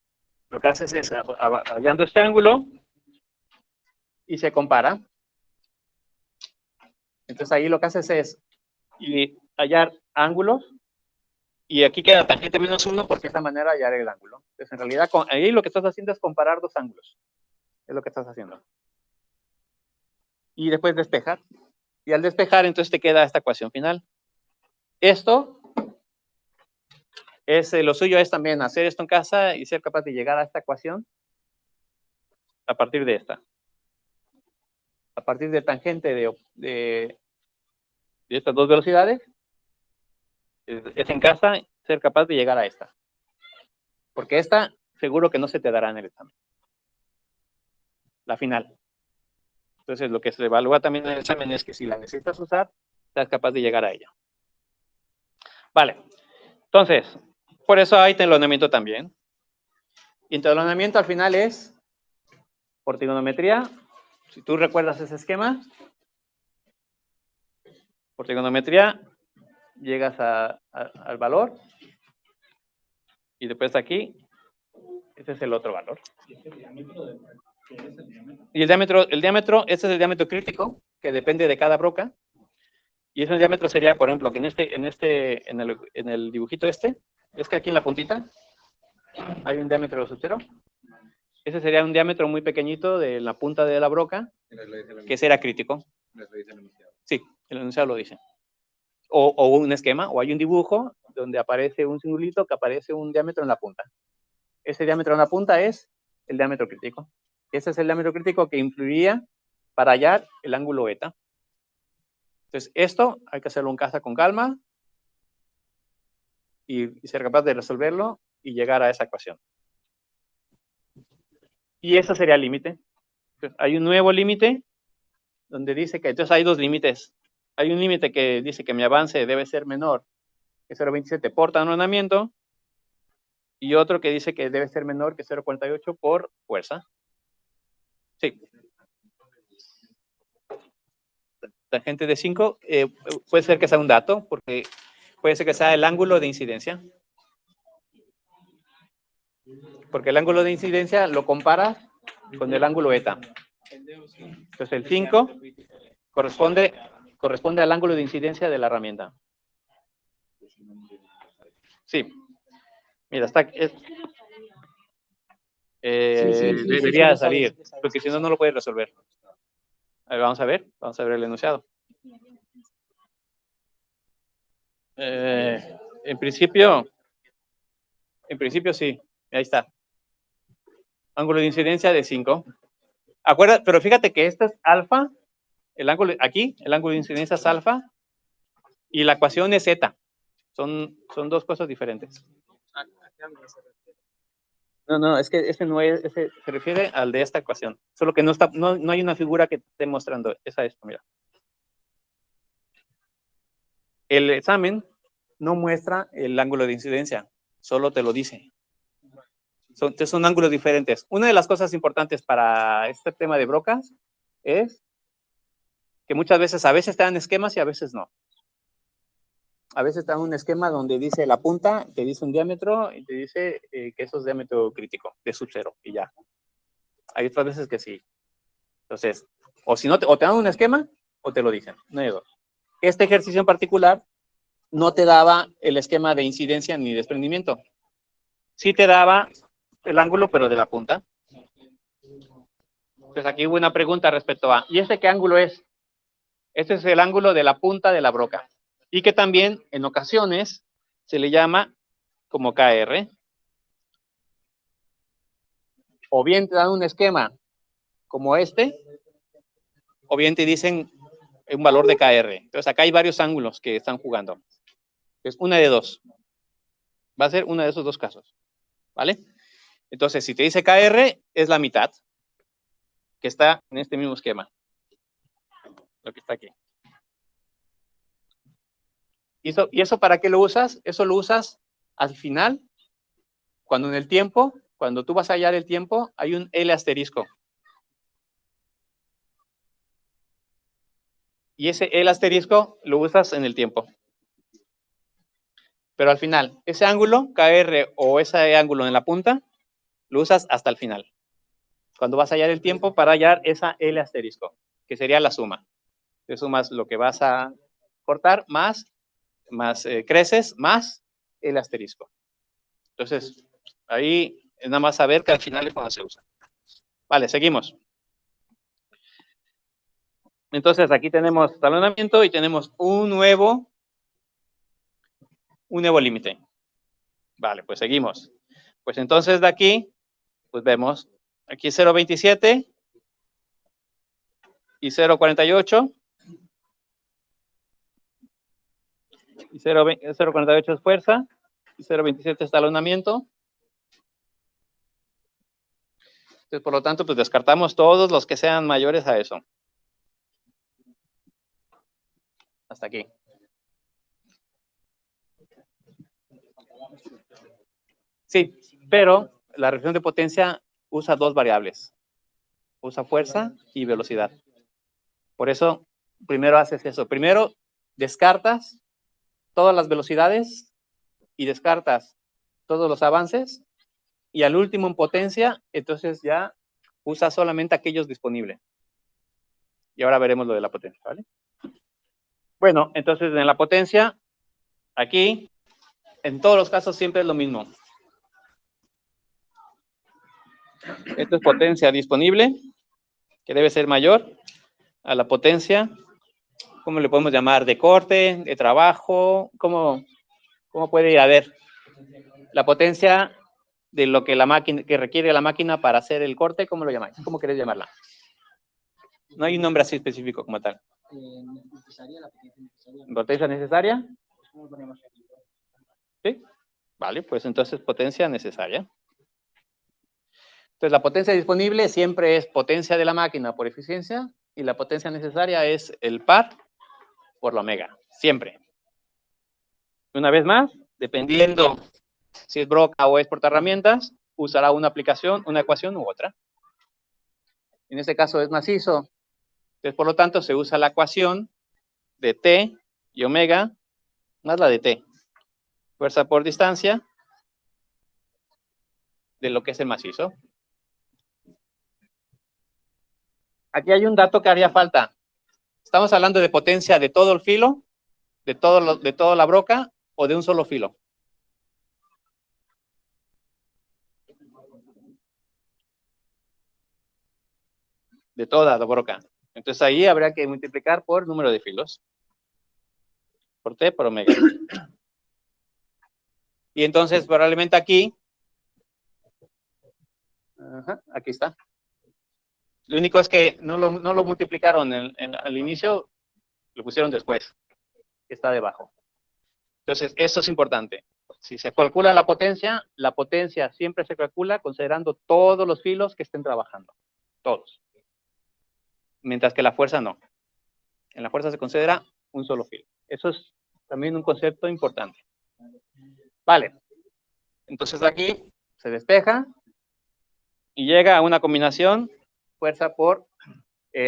lo que haces es hallando este ángulo y se compara. Entonces ahí lo que haces es hallar ángulos y aquí queda tangente menos 1 porque de esta manera hallar el ángulo. Entonces en realidad ahí lo que estás haciendo es comparar dos ángulos. Es lo que estás haciendo. Y después despejar. Y al despejar entonces te queda esta ecuación final. Esto lo suyo es también hacer esto en casa y ser capaz de llegar a esta ecuación a partir de esta. A partir de tangente de estas dos velocidades, es en casa ser capaz de llegar a esta. Porque esta seguro que no se te dará en el examen. La final. Entonces lo que se evalúa también en el examen es que si la necesitas usar, estás capaz de llegar a ella. Vale. Entonces, por eso hay telonamiento también. Y el telonamiento al final es por trigonometría. Si tú recuerdas ese esquema, por trigonometría llegas al valor y después aquí, ese es el otro valor. Y el diámetro, este es el diámetro crítico, que depende de cada broca. Y ese diámetro sería, por ejemplo, que en el dibujito es que aquí en la puntita hay un diámetro soltero. Ese sería un diámetro muy pequeñito de la punta de la broca, que será crítico. Sí, el enunciado lo dice. O un esquema, o hay un dibujo donde aparece un simbolito que aparece un diámetro en la punta. Ese diámetro en la punta es el diámetro crítico. Ese es el diámetro crítico que influiría para hallar el ángulo eta. Entonces, esto hay que hacerlo en casa con calma y ser capaz de resolverlo y llegar a esa ecuación. Y ese sería el límite. Hay un nuevo límite donde dice que, entonces hay dos límites. Hay un límite que dice que mi avance debe ser menor que 0.27 por talonamiento y otro que dice que debe ser menor que 0.48 por fuerza. Sí. Tangente de 5 puede ser que sea un dato, porque puede ser que sea el ángulo de incidencia. Porque el ángulo de incidencia lo comparas con el ángulo eta. Entonces el 5 corresponde al ángulo de incidencia de la herramienta. Sí. Mira, debería salir, porque si no, no lo puedes resolver. A ver, vamos a ver el enunciado. En principio sí, ahí está. Ángulo de incidencia de 5. Acuérdate, pero fíjate que esto es alfa, el ángulo de incidencia es alfa, y la ecuación es eta. Son dos cosas diferentes. No, es que ese no es, ese se refiere al de esta ecuación. Solo que no hay una figura que esté mostrando. Esa es, mira. El examen no muestra el ángulo de incidencia, solo te lo dice. Son ángulos diferentes. Una de las cosas importantes para este tema de brocas es que muchas veces, a veces te dan esquemas y a veces no. A veces te dan un esquema donde dice la punta, te dice un diámetro y te dice que eso es diámetro crítico, de sub 0 y ya. Hay otras veces que sí. Entonces, o si no, o te dan un esquema o te lo dicen. No hay dos. este ejercicio en particular no te daba el esquema de incidencia ni desprendimiento. Sí te daba el ángulo, pero de la punta. Entonces aquí hubo una pregunta respecto a, ¿y este qué ángulo es? Este es el ángulo de la punta de la broca. Y que también en ocasiones se le llama como KR. O bien te dan un esquema como este, o bien te dicen un valor de KR. Entonces acá hay varios ángulos que están jugando. Es una de dos. Va a ser uno de esos dos casos. ¿Vale? Entonces, si te dice KR, es la mitad, que está en este mismo esquema. Lo que está aquí. ¿Y eso para qué lo usas? Eso lo usas al final, cuando en el tiempo, cuando tú vas a hallar el tiempo, hay un L asterisco. Y ese L asterisco lo usas en el tiempo. Pero al final, ese ángulo, KR o ese ángulo en la punta, lo usas hasta el final. Cuando vas a hallar el tiempo para hallar esa L asterisco, que sería la suma. Te sumas lo que vas a cortar más creces, más el asterisco. Entonces, ahí es nada más saber que al final es cuando se usa. Vale, seguimos. Entonces, aquí tenemos talonamiento y tenemos un nuevo límite. Vale, pues seguimos. Pues entonces de aquí, pues vemos aquí 0.27 y 0.48. Y 0.48 es fuerza y 0.27 es talonamiento. Entonces, por lo tanto, pues descartamos todos los que sean mayores a eso. Hasta aquí. Sí, pero la reacción de potencia usa dos variables. Usa fuerza y velocidad. Por eso, primero haces eso. Primero, descartas todas las velocidades y descartas todos los avances. Y al último, en potencia, entonces ya usa solamente aquellos disponibles. Y ahora veremos lo de la potencia, ¿vale? Bueno, entonces en la potencia, aquí, en todos los casos siempre es lo mismo. Esto es potencia disponible, que debe ser mayor a la potencia, ¿cómo le podemos llamar? De corte, de trabajo, ¿cómo puede haber? La potencia de lo que la máquina, que requiere la máquina para hacer el corte, ¿cómo lo llamáis? ¿Cómo queréis llamarla? No hay un nombre así específico como tal. Necesaria, la potencia necesaria. ¿Potencia necesaria? ¿Cómo lo ponemos aquí? Sí. Vale, pues entonces potencia necesaria. Entonces la potencia disponible siempre es potencia de la máquina por eficiencia y la potencia necesaria es el par por la omega, siempre. Una vez más, dependiendo si es broca o es portaherramientas, usará una aplicación, una ecuación u otra. En este caso es macizo, entonces por lo tanto se usa la ecuación de T y omega más la de T. Fuerza por distancia de lo que es el macizo. Aquí hay un dato que haría falta. ¿Estamos hablando de potencia de todo el filo, de toda la broca o de un solo filo? De toda la broca. Entonces ahí habría que multiplicar por número de filos. Por T por omega. Y entonces probablemente aquí, aquí está. Lo único es que no lo multiplicaron al inicio, lo pusieron después, que está debajo. Entonces, esto es importante. Si se calcula la potencia siempre se calcula considerando todos los filos que estén trabajando. Todos. Mientras que la fuerza no. En la fuerza se considera un solo filo. Eso es también un concepto importante. Vale. Entonces aquí se despeja y llega a una combinación fuerza por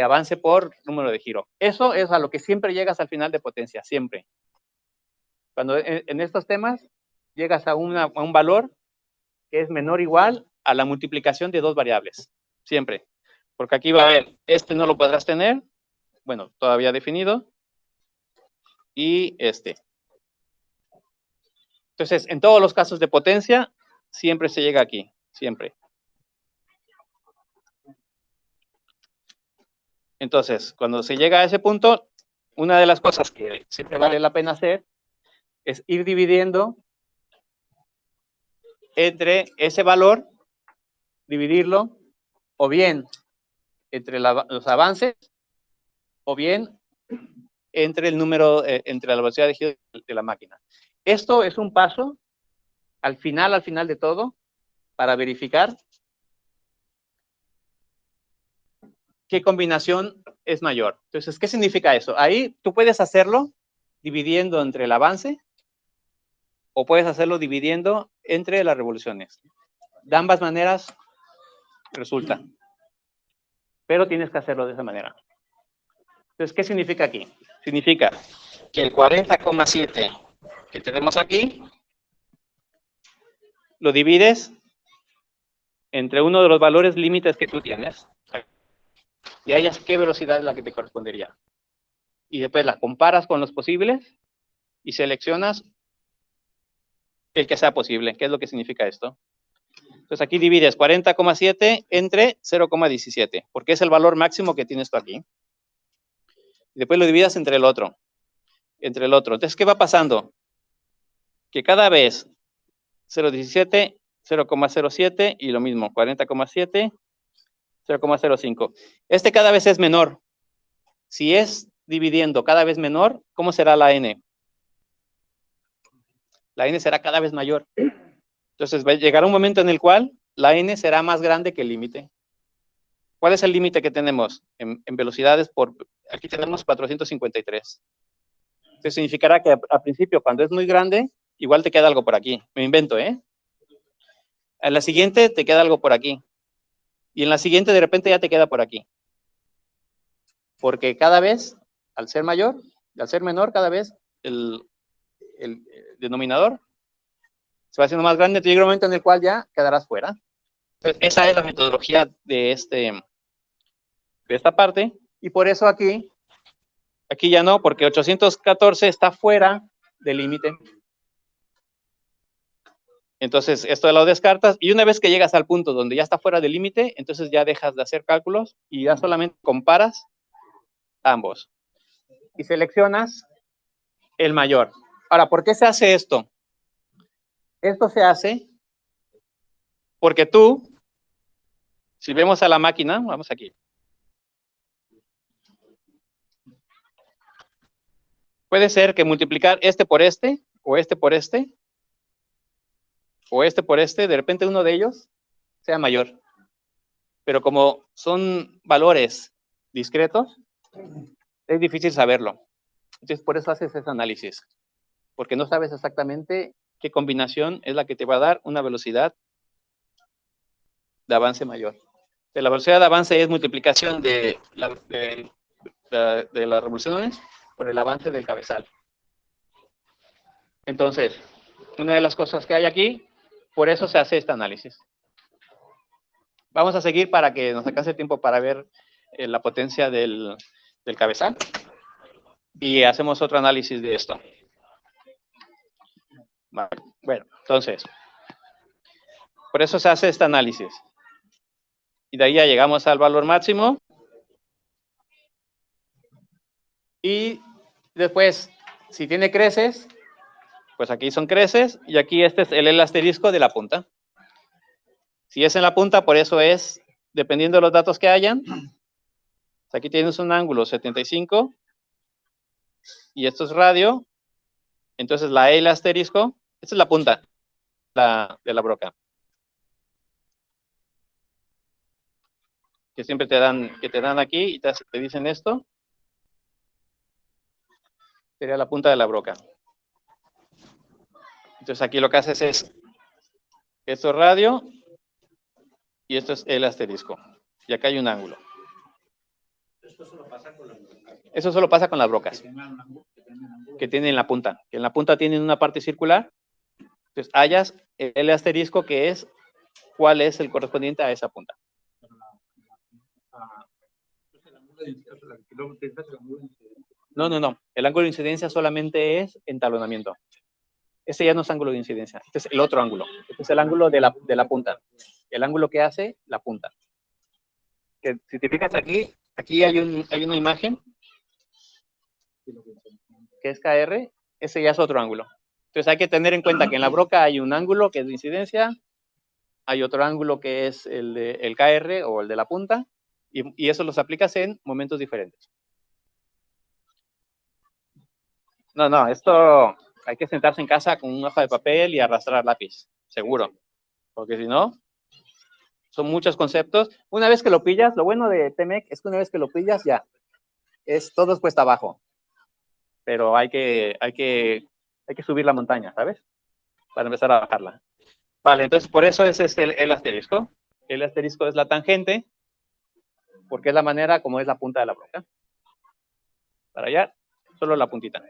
avance por número de giro. Eso es a lo que siempre llegas al final de potencia, siempre. Cuando en estos temas llegas a un valor que es menor o igual a la multiplicación de dos variables, siempre. Porque aquí va a haber, este no lo podrás tener, bueno, todavía definido, y este. Entonces, en todos los casos de potencia, siempre se llega aquí, siempre. Entonces, cuando se llega a ese punto, una de las cosas que siempre vale la pena hacer es ir dividiendo entre ese valor, dividirlo, o bien entre los avances, o bien entre el número, entre la velocidad de giro de la máquina. Esto es un paso al final de todo, para verificar qué combinación es mayor. Entonces, ¿qué significa eso? Ahí tú puedes hacerlo dividiendo entre el avance, o puedes hacerlo dividiendo entre las revoluciones. De ambas maneras resulta, pero tienes que hacerlo de esa manera. Entonces, ¿qué significa aquí? Significa que el 40,7 que tenemos aquí, lo divides entre uno de los valores límites que tú tienes, y hayas qué velocidad es la que te correspondería. Y después la comparas con los posibles, y seleccionas el que sea posible. ¿Qué es lo que significa esto? Entonces aquí divides 40,7 entre 0,17, porque es el valor máximo que tienes tú aquí. Y después lo dividas entre el otro. Entonces, ¿qué va pasando? Que cada vez 0,17, 0,07 y lo mismo, 40,7, 0,05. Este cada vez es menor. Si es dividiendo cada vez menor, ¿cómo será la n? La n será cada vez mayor. Entonces va a llegar un momento en el cual la n será más grande que el límite. ¿Cuál es el límite que tenemos en velocidades por? Aquí tenemos 453. Entonces significará que al principio, cuando es muy grande, igual te queda algo por aquí. Me invento, ¿eh? En la siguiente te queda algo por aquí. Y en la siguiente de repente ya te queda por aquí. Porque cada vez, al ser mayor, al ser menor, cada vez el denominador se va haciendo más grande. Te llega un momento en el cual ya quedarás fuera. Entonces, esa es la metodología de esta parte. Y por eso aquí ya no, porque 814 está fuera del límite. Entonces, esto lo descartas, y una vez que llegas al punto donde ya está fuera del límite, entonces ya dejas de hacer cálculos y ya solamente comparas ambos. Y seleccionas el mayor. Ahora, ¿por qué se hace esto? Esto se hace porque tú, si vemos a la máquina, vamos aquí. Puede ser que multiplicar este por este, o este por este, o este por este, de repente uno de ellos sea mayor. Pero como son valores discretos, es difícil saberlo. Entonces, por eso haces ese análisis. Porque no sabes exactamente qué combinación es la que te va a dar una velocidad de avance mayor. La velocidad de avance es multiplicación de las revoluciones por el avance del cabezal. Entonces, una de las cosas que hay aquí, por eso se hace este análisis. Vamos a seguir para que nos alcance tiempo para ver la potencia del cabezal. Y hacemos otro análisis de esto. Vale. Bueno, entonces, por eso se hace este análisis. Y de ahí ya llegamos al valor máximo. Y después, si tiene creces, pues aquí son creces, y aquí este es el asterisco de la punta. Si es en la punta, por eso es, dependiendo de los datos que hayan, aquí tienes un ángulo 75, y esto es radio, entonces la L asterisco, esta es la punta de la broca. Que siempre te dan aquí, y te dicen esto, sería la punta de la broca. Entonces aquí lo que haces es, esto es radio, y esto es el asterisco. Y acá hay un ángulo. Esto solo pasa con las brocas. Eso solo pasa con las brocas. Que tienen la punta. Que en la punta tienen una parte circular. Entonces hallas el asterisco, que es cuál es el correspondiente a esa punta. No, no, no. El ángulo de incidencia solamente es entalonamiento. Ese ya no es ángulo de incidencia. Este es el otro ángulo. Este es el ángulo de la punta. El ángulo que hace la punta. Que si te fijas aquí, aquí hay una imagen que es KR. Ese ya es otro ángulo. Entonces hay que tener en cuenta que en la broca hay un ángulo que es de incidencia, hay otro ángulo que es el KR o el de la punta, y eso los aplicas en momentos diferentes. No, no, esto hay que sentarse en casa con una hoja de papel y arrastrar lápiz, seguro, porque si no, son muchos conceptos. Una vez que lo pillas, lo bueno de TMEC es que una vez que lo pillas ya, todo es cuesta abajo, pero hay que subir la montaña, ¿sabes? Para empezar a bajarla. Vale, entonces por eso es el asterisco. El asterisco es la tangente, porque es la manera como es la punta de la broca. Para allá, solo la puntita.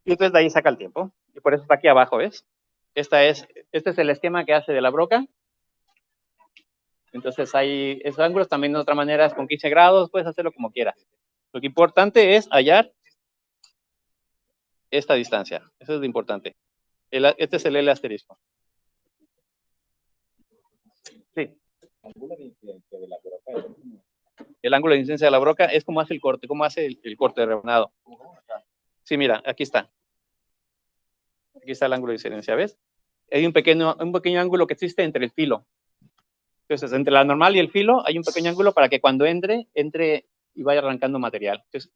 Y entonces de ahí saca el tiempo. Y por eso está aquí abajo, ¿ves? Este es el esquema que hace de la broca. Entonces hay esos ángulos también de otra manera, es con 15 grados, puedes hacerlo como quieras. Lo que importante es hallar esta distancia. Eso es lo importante. Este es el L asterisco. Sí. El ángulo de incidencia de la broca es como hace el corte, como hace el corte de rebanado. Sí, mira, aquí está. Aquí está el ángulo de incidencia, ¿ves? Hay un pequeño ángulo que existe entre el filo. Entonces, entre la normal y el filo hay un pequeño ángulo para que cuando entre y vaya arrancando material. Entonces,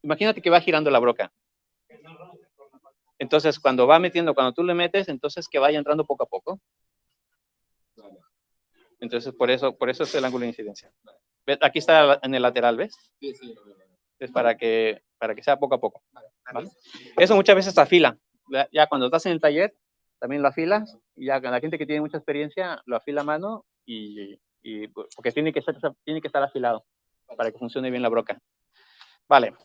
imagínate que va girando la broca. Entonces, cuando tú le metes, entonces que vaya entrando poco a poco. Entonces, por eso es el ángulo de incidencia. ¿Ves? Aquí está en el lateral, ¿ves? Sí, sí. Es para que sea poco a poco. ¿Vale? Eso muchas veces se afila. Ya cuando estás en el taller, también lo afilas. Y ya la gente que tiene mucha experiencia lo afila a mano porque tiene que estar afilado para que funcione bien la broca. Vale.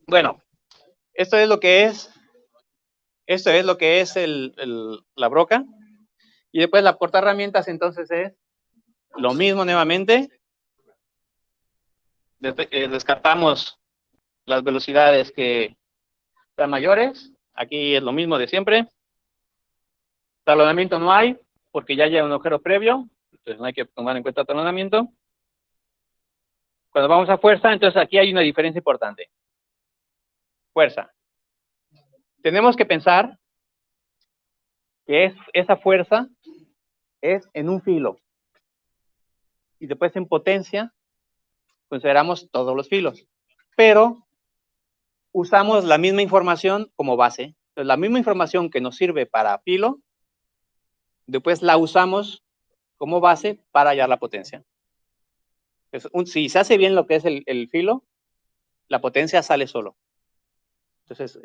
Bueno, esto es lo que es la broca. Y después la portaherramientas entonces es lo mismo nuevamente. Descartamos las velocidades que sean mayores. Aquí es lo mismo de siempre. Talonamiento no hay, porque ya hay un agujero previo. Entonces no hay que tomar en cuenta talonamiento. Cuando vamos a fuerza, entonces aquí hay una diferencia importante. Fuerza. Tenemos que pensar que esa fuerza es en un filo. Y después en potencia consideramos todos los filos. Pero usamos la misma información como base. Entonces, la misma información que nos sirve para filo, después la usamos como base para hallar la potencia. Entonces, si se hace bien lo que es el filo, la potencia sale solo. Entonces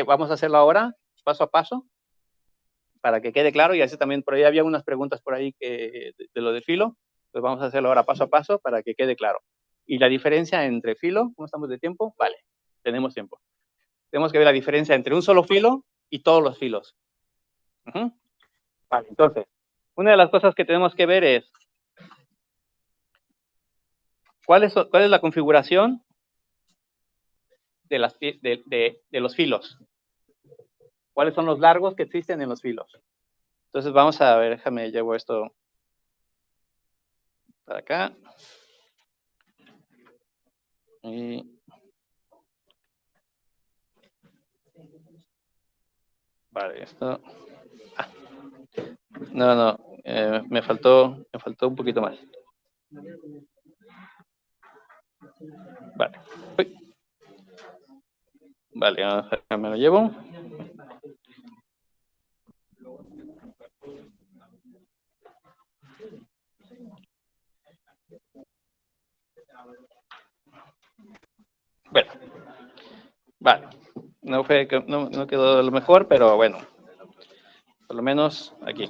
vamos a hacerlo ahora, paso a paso, para que quede claro. Y así también por ahí había unas preguntas por ahí de lo de filo. Pues vamos a hacerlo ahora paso a paso para que quede claro. Y la diferencia entre filo, ¿cómo estamos de tiempo? Vale, tenemos tiempo. Tenemos que ver la diferencia entre un solo filo y todos los filos. Vale, entonces, una de las cosas que tenemos que ver es cuál es la configuración de los filos. ¿Cuáles son los largos que existen en los filos? Entonces vamos a ver, déjame, llevo esto para acá. Vale, esto. No, me faltó un poquito más. Vale. Uy. Vale, me lo llevo. Bueno, vale. No quedó lo mejor, pero bueno. Por lo menos aquí.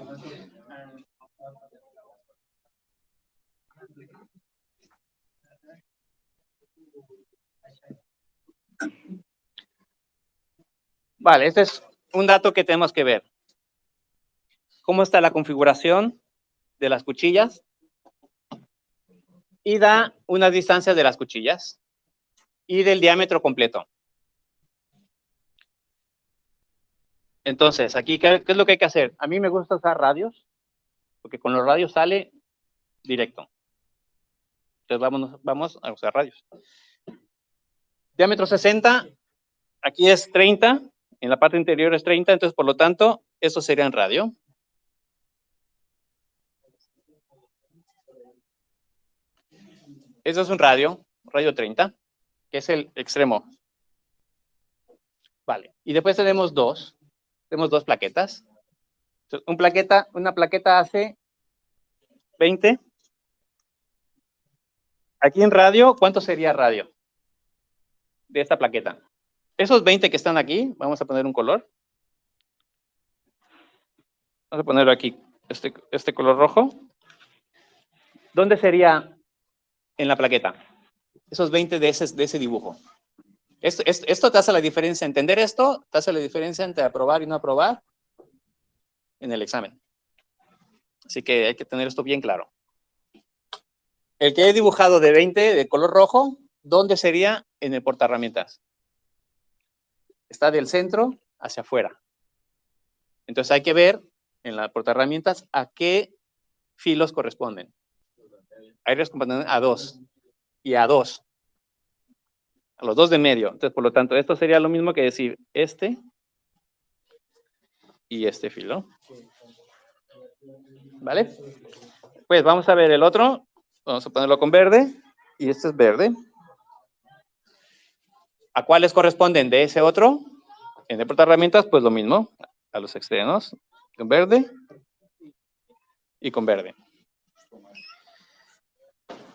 Vale, este es un dato que tenemos que ver. ¿Cómo está la configuración de las cuchillas? Y da unas distancias de las cuchillas. y del diámetro completo. Entonces, aquí, ¿qué es lo que hay que hacer? A mí me gusta usar radios, porque con los radios sale directo. Entonces, vamos a usar radios. Diámetro 60, aquí es 30, en la parte interior es 30, entonces, por lo tanto, eso sería en radio. Eso es un radio 30, que es el extremo. Vale, y después tenemos dos plaquetas. Entonces, una plaqueta hace 20. Aquí en radio, ¿cuánto sería radio de esta plaqueta? Esos 20 que están aquí, vamos a poner un color. Vamos a ponerlo aquí, este color rojo. ¿Dónde sería en la plaqueta? Esos 20 de ese dibujo. Esto te hace la diferencia. Entender esto te hace la diferencia entre aprobar y no aprobar en el examen. Así que hay que tener esto bien claro. El que he dibujado de 20 de color rojo, ¿dónde sería? En el portaherramientas. Está del centro hacia afuera. Entonces hay que ver en la portaherramientas a qué filos corresponden. Hay corresponden a 2 y a 2. A los 2 de medio. Entonces, por lo tanto, esto sería lo mismo que decir este y este filo. ¿Vale? Pues vamos a ver el otro. Vamos a ponerlo con verde. Y este es verde. ¿A cuáles corresponden de ese otro? En el portaherramientas, pues lo mismo. A los extremos. Con verde y con verde.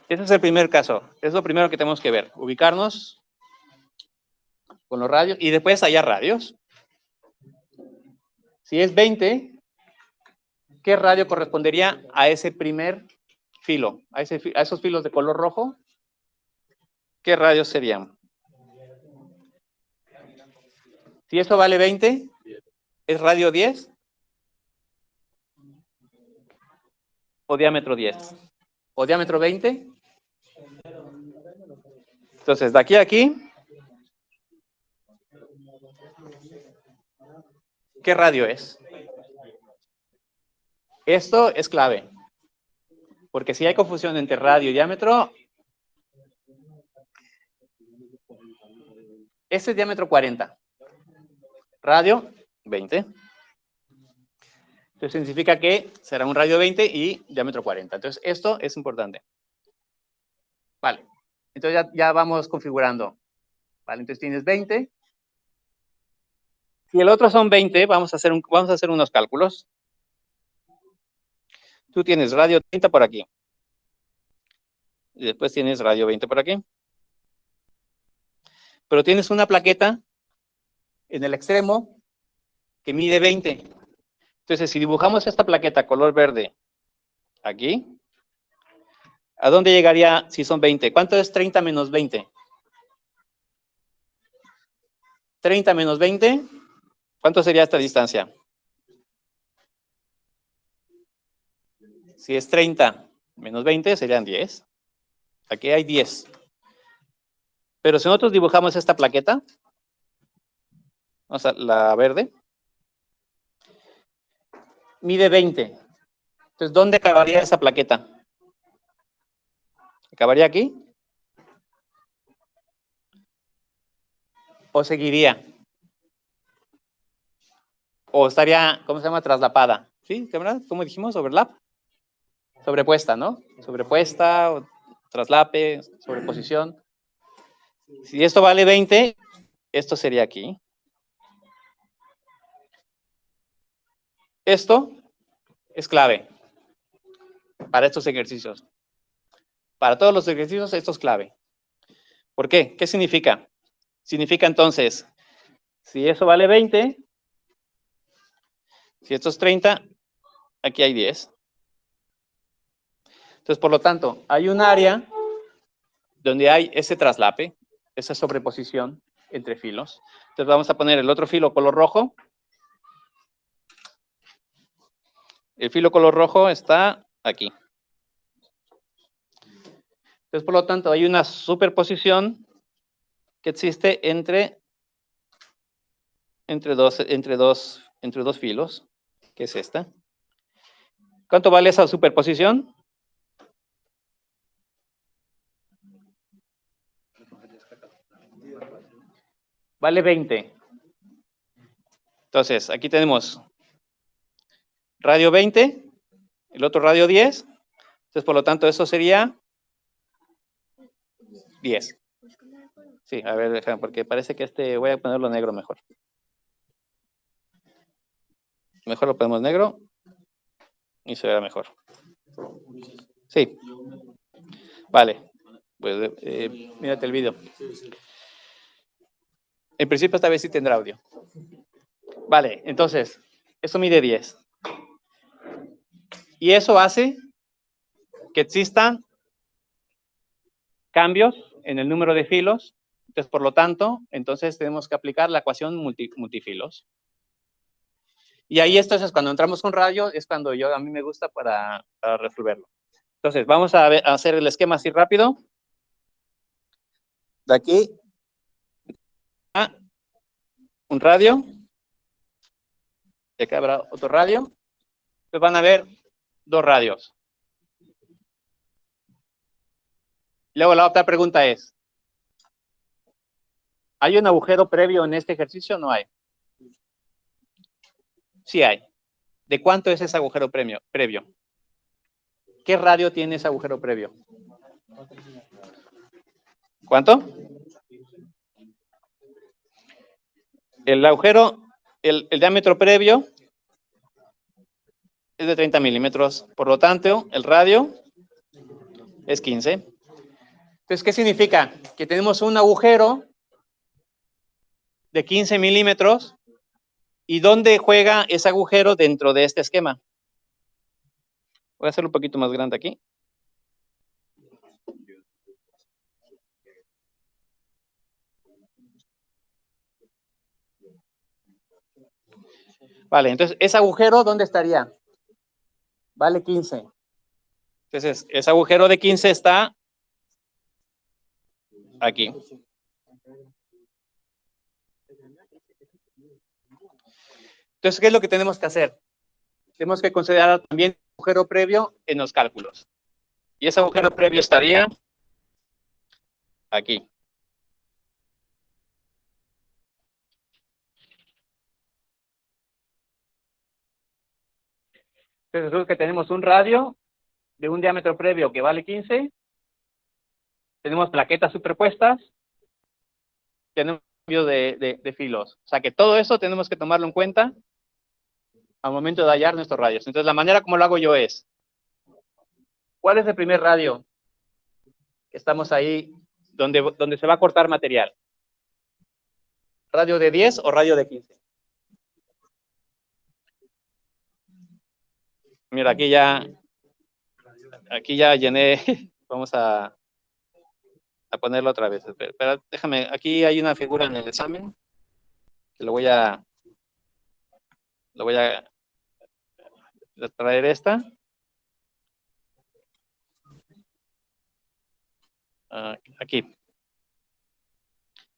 Ese es el primer caso. Es lo primero que tenemos que ver. Ubicarnos con los radios y después hallar radios. Si es 20, ¿qué radio correspondería a ese primer filo? A esos filos de color rojo. ¿Qué radios serían? Si esto vale 20, ¿es radio 10? ¿O diámetro 10? ¿O diámetro 20? Entonces, de aquí a aquí, ¿qué radio es? Esto es clave. Porque si hay confusión entre radio y diámetro, este es diámetro 40. Radio 20. Entonces significa que será un radio 20 y diámetro 40. Entonces esto es importante. Vale. Entonces ya vamos configurando. Vale, entonces tienes 20. Si el otro son 20, vamos a hacer unos cálculos. Tú tienes radio 30 por aquí. Y después tienes radio 20 por aquí. Pero tienes una plaqueta en el extremo que mide 20. Entonces, si dibujamos esta plaqueta color verde aquí, ¿a dónde llegaría si son 20? ¿Cuánto es 30 menos 20? 30 menos 20, ¿cuánto sería esta distancia? Si es 30 menos 20, serían 10. Aquí hay 10. Pero si nosotros dibujamos esta plaqueta, o sea, la verde, mide 20. Entonces, ¿dónde acabaría esa plaqueta? ¿Acabaría aquí? ¿O seguiría? ¿O estaría, ¿cómo se llama? Traslapada. ¿Sí? ¿Verdad? ¿Cómo dijimos? ¿Overlap? Sobrepuesta, ¿no? Sobrepuesta, o traslape, sobreposición. Si esto vale 20, esto sería aquí. Esto es clave para estos ejercicios. Para todos los ejercicios, esto es clave. ¿Por qué? ¿Qué significa? Significa entonces, si eso vale 20, si esto es 30, aquí hay 10. Entonces, por lo tanto, hay un área donde hay ese traslape, esa sobreposición entre filos. Entonces, vamos a poner el otro filo color rojo. El filo color rojo está aquí. Entonces, por lo tanto, hay una superposición que existe entre dos filos, que es esta. ¿Cuánto vale esa superposición? Vale 20. Entonces, aquí tenemos radio 20, el otro radio 10. Entonces, por lo tanto, eso sería 10. Sí, a ver, déjame, porque parece que voy a ponerlo negro mejor. Mejor lo ponemos negro y se verá mejor. Sí. Vale. Pues, mírate el video. En principio esta vez sí tendrá audio. Vale, entonces, eso mide 10. Y eso hace que existan cambios en el número de filos. Entonces, por lo tanto, entonces tenemos que aplicar la ecuación multifilos. Y ahí entonces cuando entramos con radio es cuando a mí me gusta para resolverlo. Entonces, vamos a hacer el esquema así rápido. De aquí a un radio. De acá habrá otro radio. Entonces van a ver dos radios. Luego la otra pregunta es, ¿hay un agujero previo en este ejercicio o no hay? Sí hay. ¿De cuánto es ese agujero previo? ¿Qué radio tiene ese agujero previo? ¿Cuánto? El agujero, el diámetro previo es de 30 milímetros. Por lo tanto, el radio es 15. Entonces, ¿qué significa? Que tenemos un agujero de 15 milímetros. ¿Y dónde juega ese agujero dentro de este esquema? Voy a hacerlo un poquito más grande aquí. Vale, entonces, ¿ese agujero dónde estaría? Vale 15. Entonces, ese agujero de 15 está aquí. Entonces, ¿qué es lo que tenemos que hacer? Tenemos que considerar también el agujero previo en los cálculos. Y ese agujero previo estaría aquí. Entonces, resulta que tenemos un radio de un diámetro previo que vale 15. Tenemos plaquetas superpuestas. Tenemos cambio de filos. O sea que todo eso tenemos que tomarlo en cuenta al momento de hallar nuestros radios. Entonces, la manera como lo hago yo es, ¿cuál es el primer radio que estamos ahí donde se va a cortar material? ¿Radio de 10 o radio de 15? Mira, aquí ya llené. Vamos a ponerlo otra vez. Pero déjame, aquí hay una figura en el examen que lo voy a traer esta. Aquí.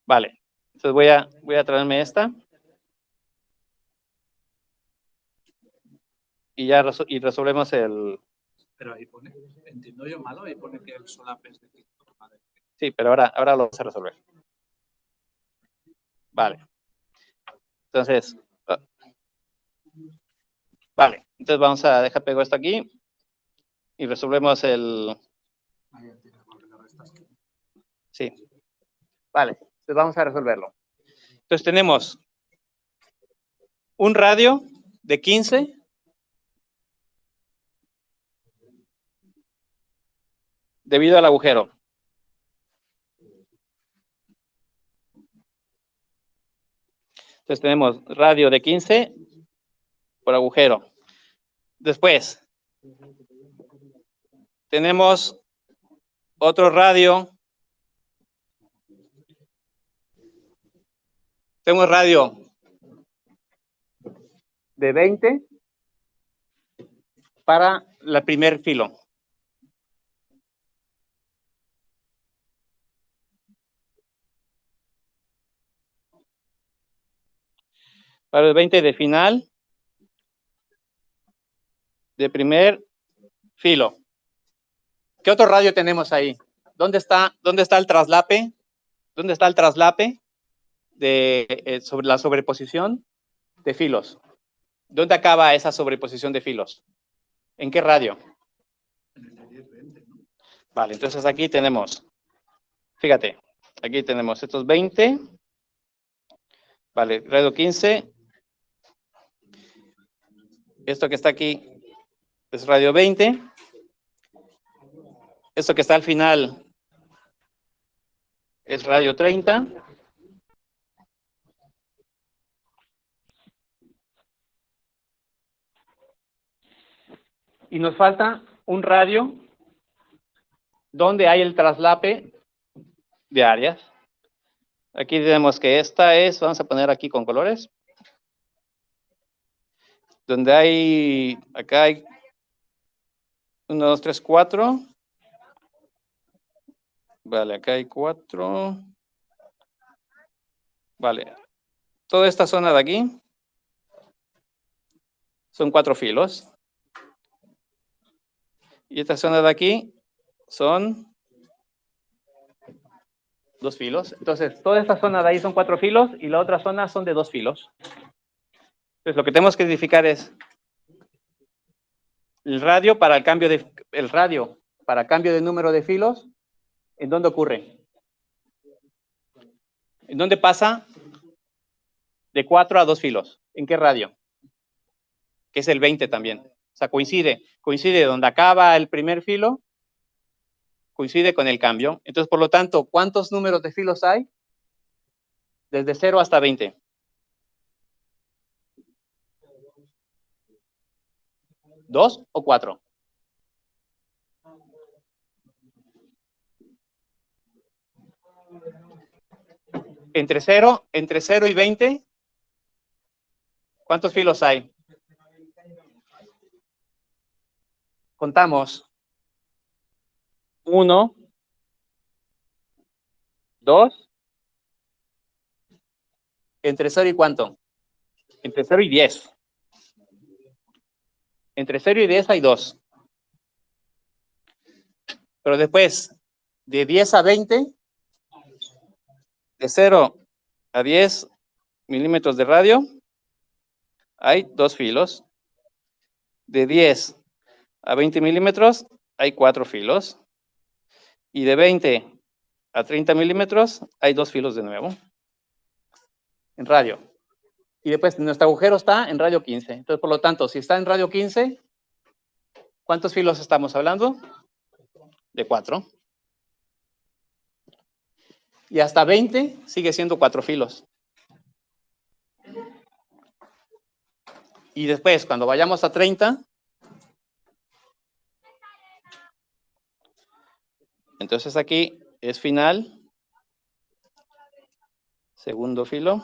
Vale. Entonces voy a traerme esta. Y ya resolvemos el... Pero ahí pone, entiendo yo malo, ahí pone que el solape es de 5. Sí, pero ahora lo vamos a resolver. Vale. Entonces, vale. Entonces vamos a dejar pego esto aquí y resolvemos el... Sí. Vale. Entonces vamos a resolverlo. Entonces tenemos un radio de 15 debido al agujero. Entonces tenemos radio de 15 por agujero. Después tenemos otro radio. Tenemos radio de 20 para el primer filo. Radio 20 de final. De primer filo. ¿Qué otro radio tenemos ahí? ¿Dónde está el traslape? ¿Dónde está el traslape sobre la sobreposición de filos? ¿Dónde acaba esa sobreposición de filos? ¿En qué radio? Vale, entonces aquí tenemos, fíjate, aquí tenemos estos 20. Vale, radio 15. Esto que está aquí es radio 20. Esto que está al final es radio 30. Y nos falta un radio donde hay el traslape de áreas. Aquí tenemos que esta es, vamos a poner aquí con colores, donde hay, acá hay 1, 2, 3, 4. Vale, acá hay 4. Vale, toda esta zona de aquí son 4 filos. Y esta zona de aquí son 2 filos. Entonces, toda esta zona de ahí son 4 filos y la otra zona son de 2 filos. Entonces, lo que tenemos que identificar es el radio para cambio de número de filos. ¿En dónde ocurre? ¿En dónde pasa de 4 a 2 filos? ¿En qué radio? Que es el 20 también. O sea, coincide donde acaba el primer filo, coincide con el cambio. Entonces, por lo tanto, ¿cuántos números de filos hay? Desde 0 hasta 20. ¿2 o 4? Entre 0 y 20, ¿cuántos filos hay? Contamos. 1, 2. ¿Entre 0 y cuánto? Entre 0 y 10. Entre 0 y 10 hay 2. Pero después, de 10 a 20, de 0 a 10 milímetros de radio, hay 2 filos. De 10 a 20 milímetros, hay 4 filos. Y de 20 a 30 milímetros, hay 2 filos de nuevo. En radio. Y después, nuestro agujero está en radio 15. Entonces, por lo tanto, si está en radio 15, ¿cuántos filos estamos hablando? De 4. Y hasta 20 sigue siendo 4 filos. Y después, cuando vayamos a 30, entonces aquí es final, segundo filo.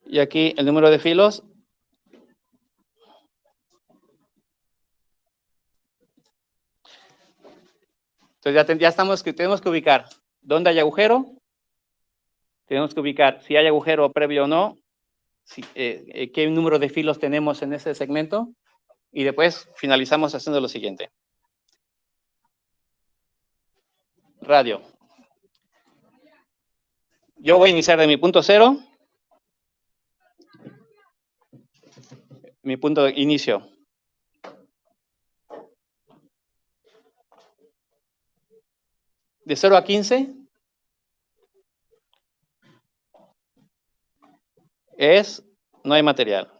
Y aquí el número de filos. Entonces ya estamos, tenemos que ubicar dónde hay agujero. Tenemos que ubicar si hay agujero previo o no. Qué número de filos tenemos en ese segmento. Y después finalizamos haciendo lo siguiente. Radio. Yo voy a iniciar de mi punto 0. Mi punto de inicio. De 0 a 15 no hay material.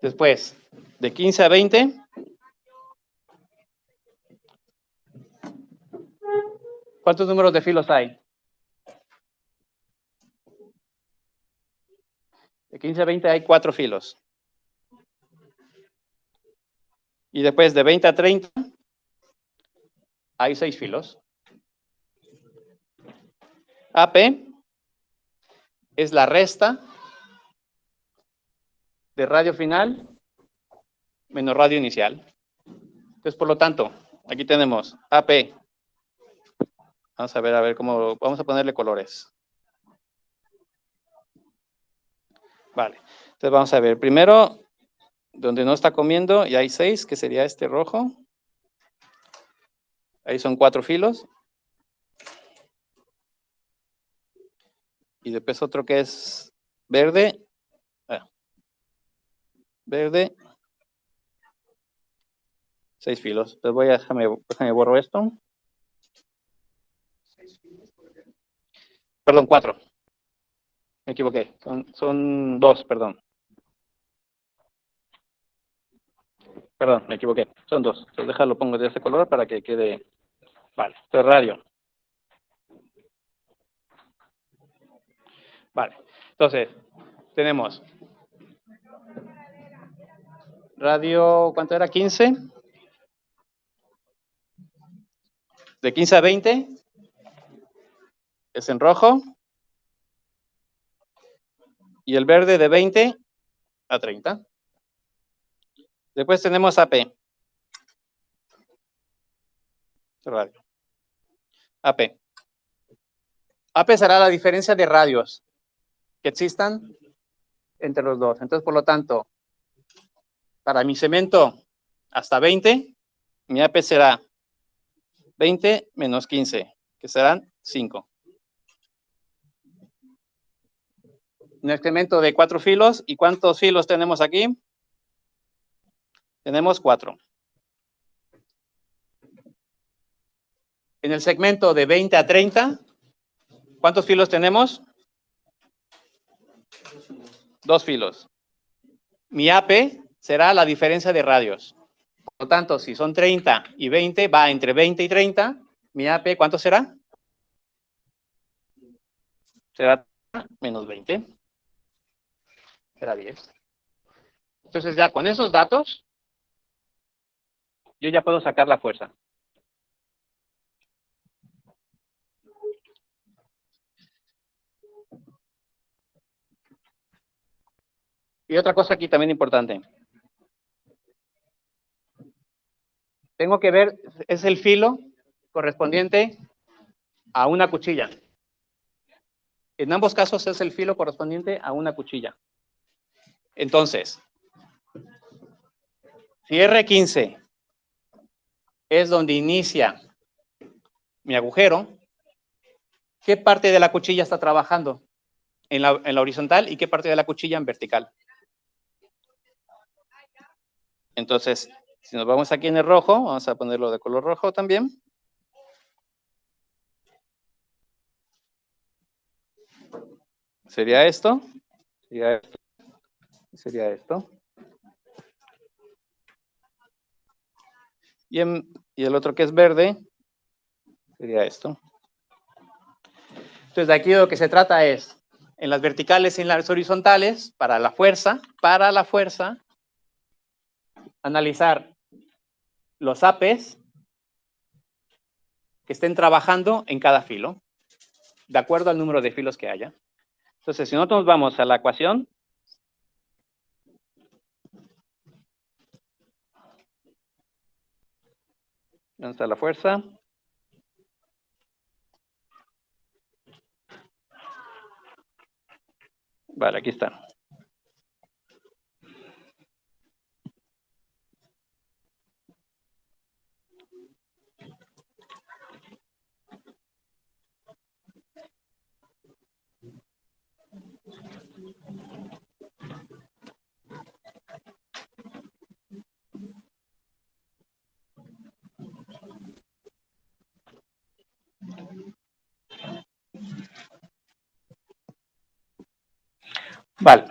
Después, de 15 a 20, ¿cuántos números de filos hay? De 15 a 20 hay 4 filos. Y después de 20 a 30 hay 6 filos. AP es la resta de radio final menos radio inicial. Entonces, por lo tanto, aquí tenemos AP. Vamos a ver cómo, vamos a ponerle colores. Vale, entonces vamos a ver, primero, donde no está comiendo, ya hay 6, que sería este rojo. Ahí son 4 filos. Y después otro que es verde. Verde. 6 filos. Entonces déjame borro esto. Perdón, 4. Me equivoqué. Son 2, perdón. Perdón, me equivoqué. Son 2. Entonces déjalo, pongo de este color para que quede. Vale, esto es radio. Vale, entonces tenemos radio, ¿cuánto era? 15. De 15 a 20 es en rojo. Y el verde de 20 a 30. Después tenemos AP. Radio. AP. AP será la diferencia de radios que existan entre los dos. Entonces, por lo tanto, para mi cemento hasta 20, mi AP será 20 menos 15, que serán 5. Un excremento de 4 filos. ¿Y cuántos filos tenemos aquí? Tenemos 4. En el segmento de 20 a 30, ¿cuántos filos tenemos? 2 filos. Mi AP será la diferencia de radios. Por lo tanto, si son 30 y 20, va entre 20 y 30. Mi AP, ¿cuánto será? Será menos 20. Será 10. Entonces ya con esos datos, yo ya puedo sacar la fuerza. Y otra cosa aquí también importante. Tengo que ver, es el filo correspondiente a una cuchilla. En ambos casos es el filo correspondiente a una cuchilla. Entonces, si R15 es donde inicia mi agujero, ¿qué parte de la cuchilla está trabajando? En la horizontal, ¿y qué parte de la cuchilla en vertical? Entonces, si nos vamos aquí en el rojo, vamos a ponerlo de color rojo también. Sería esto. Sería esto. Sería esto. Y el otro que es verde, sería esto. Entonces, de aquí lo que se trata es, en las verticales y en las horizontales, para la fuerza, analizar los APs que estén trabajando en cada filo, de acuerdo al número de filos que haya. Entonces, si nosotros vamos a la ecuación, ¿dónde está la fuerza? Vale, aquí está. Vale,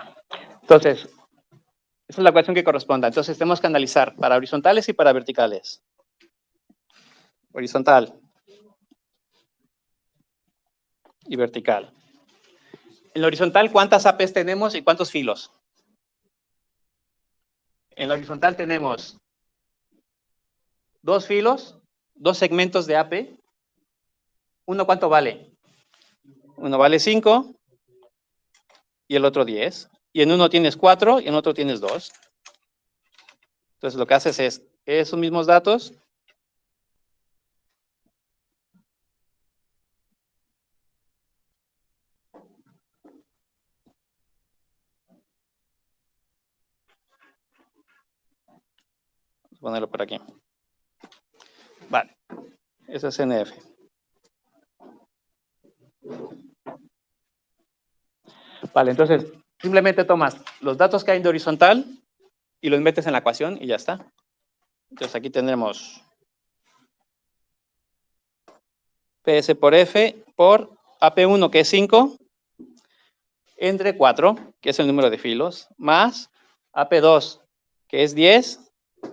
entonces, esa es la ecuación que corresponda. Entonces, tenemos que analizar para horizontales y para verticales. Horizontal y vertical. En la horizontal, ¿cuántas APs tenemos y cuántos filos? En la horizontal tenemos 2 filos, 2 segmentos de AP. ¿Uno cuánto vale? Uno vale 5 y el otro 10. Y en uno tienes 4 y en otro tienes 2. Entonces, lo que haces es esos mismos datos. Vamos a ponerlo por aquí. Vale. Eso es NF. Vale, entonces, simplemente tomas los datos que hay de horizontal y los metes en la ecuación y ya está. Entonces, aquí tendremos PS por F por AP1, que es 5, entre 4, que es el número de filos, más AP2, que es 10,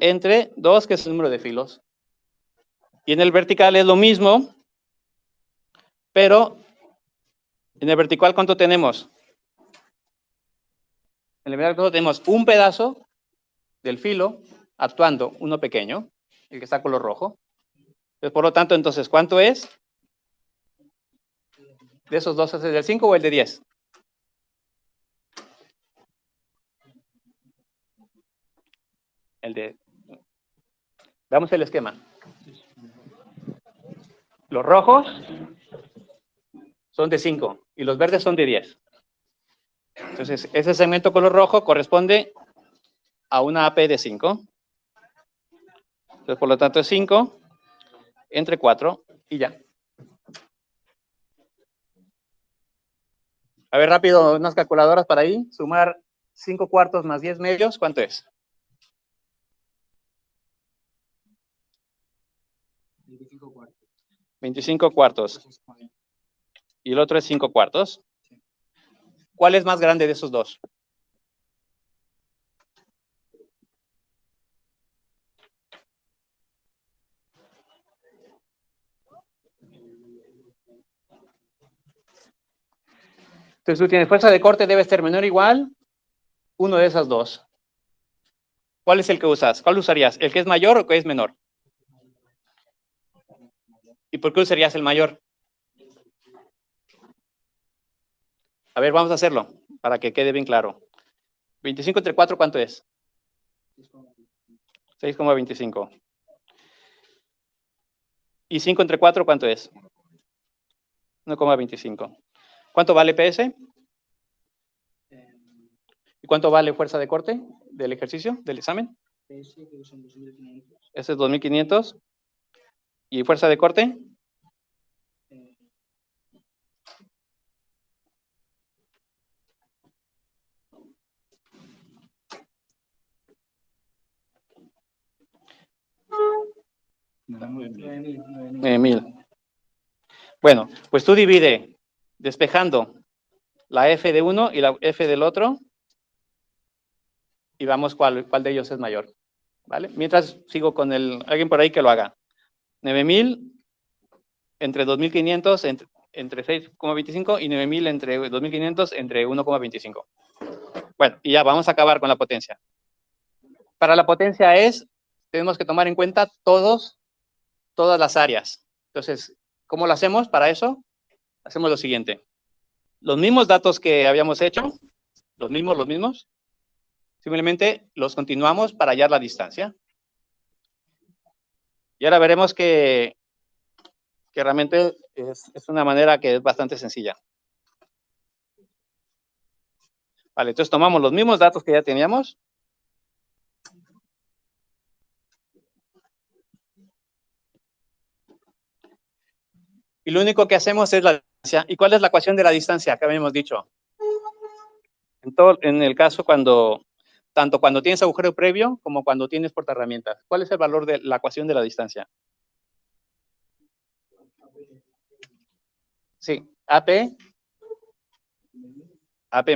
entre 2, que es el número de filos. Y en el vertical es lo mismo, pero en el vertical, ¿cuánto tenemos? En el vertical tenemos un pedazo del filo actuando, uno pequeño, el que está color rojo. Entonces, por lo tanto, entonces, ¿cuánto es? ¿De esos dos es el del 5 o el de 10? El de... Veamos el esquema. Los rojos son de 5 y los verdes son de 10. Entonces, ese segmento color rojo corresponde a una AP de 5. Entonces, por lo tanto, es 5 entre 4 y ya. A ver, rápido, unas calculadoras para ahí. Sumar 5 cuartos más 10 medios, ¿cuánto es? 25 cuartos. 25 cuartos. Y el otro es 5 cuartos. ¿Cuál es más grande de esos dos? Entonces tú tienes fuerza de corte, debe ser menor o igual uno de esas dos. ¿Cuál es el que usas? ¿Cuál usarías? ¿El que es mayor o el que es menor? ¿Y por qué usarías el mayor? A ver, vamos a hacerlo para que quede bien claro. 25 entre 4, ¿cuánto es? 6,25. ¿Y 5 entre 4, cuánto es? 1,25. ¿Cuánto vale PS? ¿Y cuánto vale fuerza de corte del ejercicio, del examen? PS, creo que son 2.500. Ese es 2.500. ¿Y fuerza de corte? No, 9.000. Bueno, pues tú divide despejando la F de uno y la F del otro y vamos cuál de ellos es mayor. ¿Vale? Mientras sigo con alguien por ahí que lo haga. 9.000 entre 2.500 entre 6,25 y 9.000 entre 2.500 entre 1,25. Bueno, y ya vamos a acabar con la potencia. Para la potencia tenemos que tomar en cuenta todas las áreas. Entonces, ¿cómo lo hacemos para eso? Hacemos lo siguiente. Los mismos datos que habíamos hecho, los mismos, simplemente los continuamos para hallar la distancia. Y ahora veremos que realmente es una manera que es bastante sencilla. Vale, entonces tomamos los mismos datos que ya teníamos. Y lo único que hacemos es la distancia. ¿Y cuál es la ecuación de la distancia que habíamos dicho? En el caso tanto cuando tienes agujero previo como cuando tienes portaherramientas. ¿Cuál es el valor de la ecuación de la distancia? Sí, AP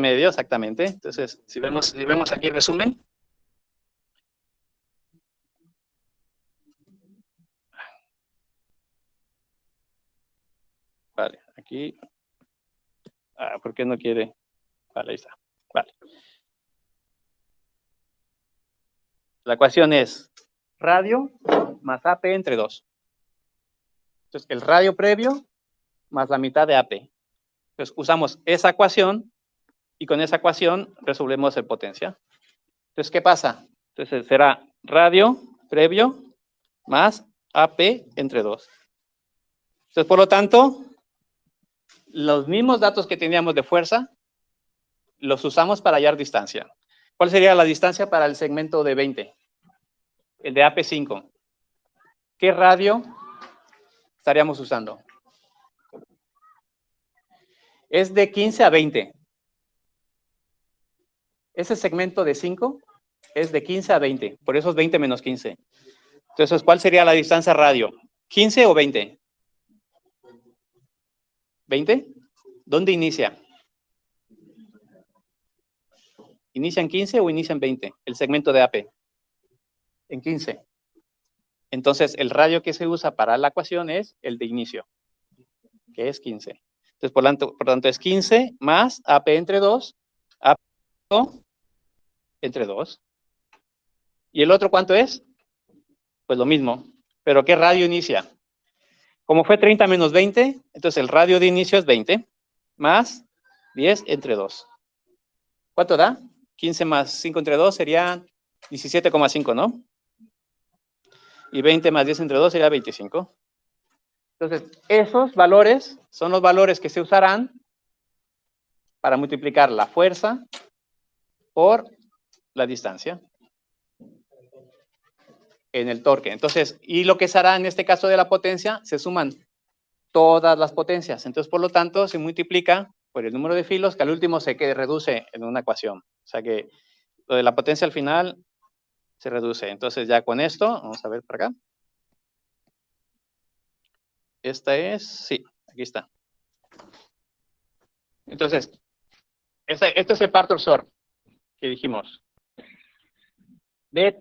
medio, exactamente. Entonces, si vemos aquí el resumen. Vale, aquí. ¿Por qué no quiere? Vale, ahí está. Vale. La ecuación es radio más AP entre 2. Entonces, el radio previo más la mitad de AP. Entonces, usamos esa ecuación y con esa ecuación resolvemos el potencia. Entonces, ¿qué pasa? Entonces, será radio previo más AP entre 2. Entonces, por lo tanto, los mismos datos que teníamos de fuerza los usamos para hallar distancia. ¿Cuál sería la distancia para el segmento de 20? El de AP5. ¿Qué radio estaríamos usando? Es de 15 a 20. Ese segmento de 5 es de 15 a 20, por eso es 20 menos 15. Entonces, ¿cuál sería la distancia radio? ¿15 o 20? ¿20? ¿Dónde inicia? ¿Inicia en 15 o inicia en 20? El segmento de AP. En 15. Entonces, el radio que se usa para la ecuación es el de inicio, que es 15. Entonces, por lo tanto es 15 más AP entre 2, AP entre 2. ¿Y el otro cuánto es? Pues lo mismo. ¿Pero qué radio inicia? Como fue 30 menos 20, entonces el radio de inicio es 20, más 10 entre 2. ¿Cuánto da? 15 más 5 entre 2 sería 17,5, ¿no? Y 20 más 10 entre 2 sería 25. Entonces, esos valores son los valores que se usarán para multiplicar la fuerza por la distancia en el torque. Entonces, y lo que se hará en este caso de la potencia, se suman todas las potencias. Entonces, por lo tanto, se multiplica por el número de filos, que al último se reduce en una ecuación. O sea que lo de la potencia al final se reduce. Entonces, ya con esto, vamos a ver por acá. Esta es, sí, aquí está. Entonces, este es el par torsor que dijimos de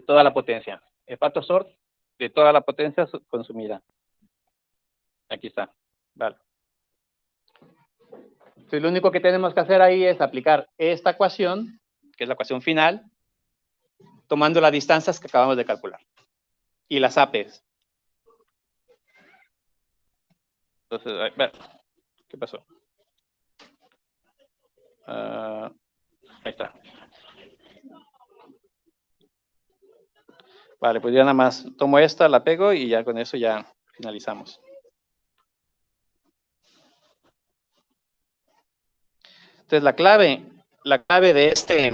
toda la potencia. El par torsor de toda la potencia consumida. Aquí está. Vale. Entonces, lo único que tenemos que hacer ahí es aplicar esta ecuación, que es la ecuación final, tomando las distancias que acabamos de calcular. Y las APs. Entonces, a ver, ¿qué pasó? Ahí está. Vale, pues ya nada más tomo esta, la pego y ya con eso ya finalizamos. Entonces, la clave de este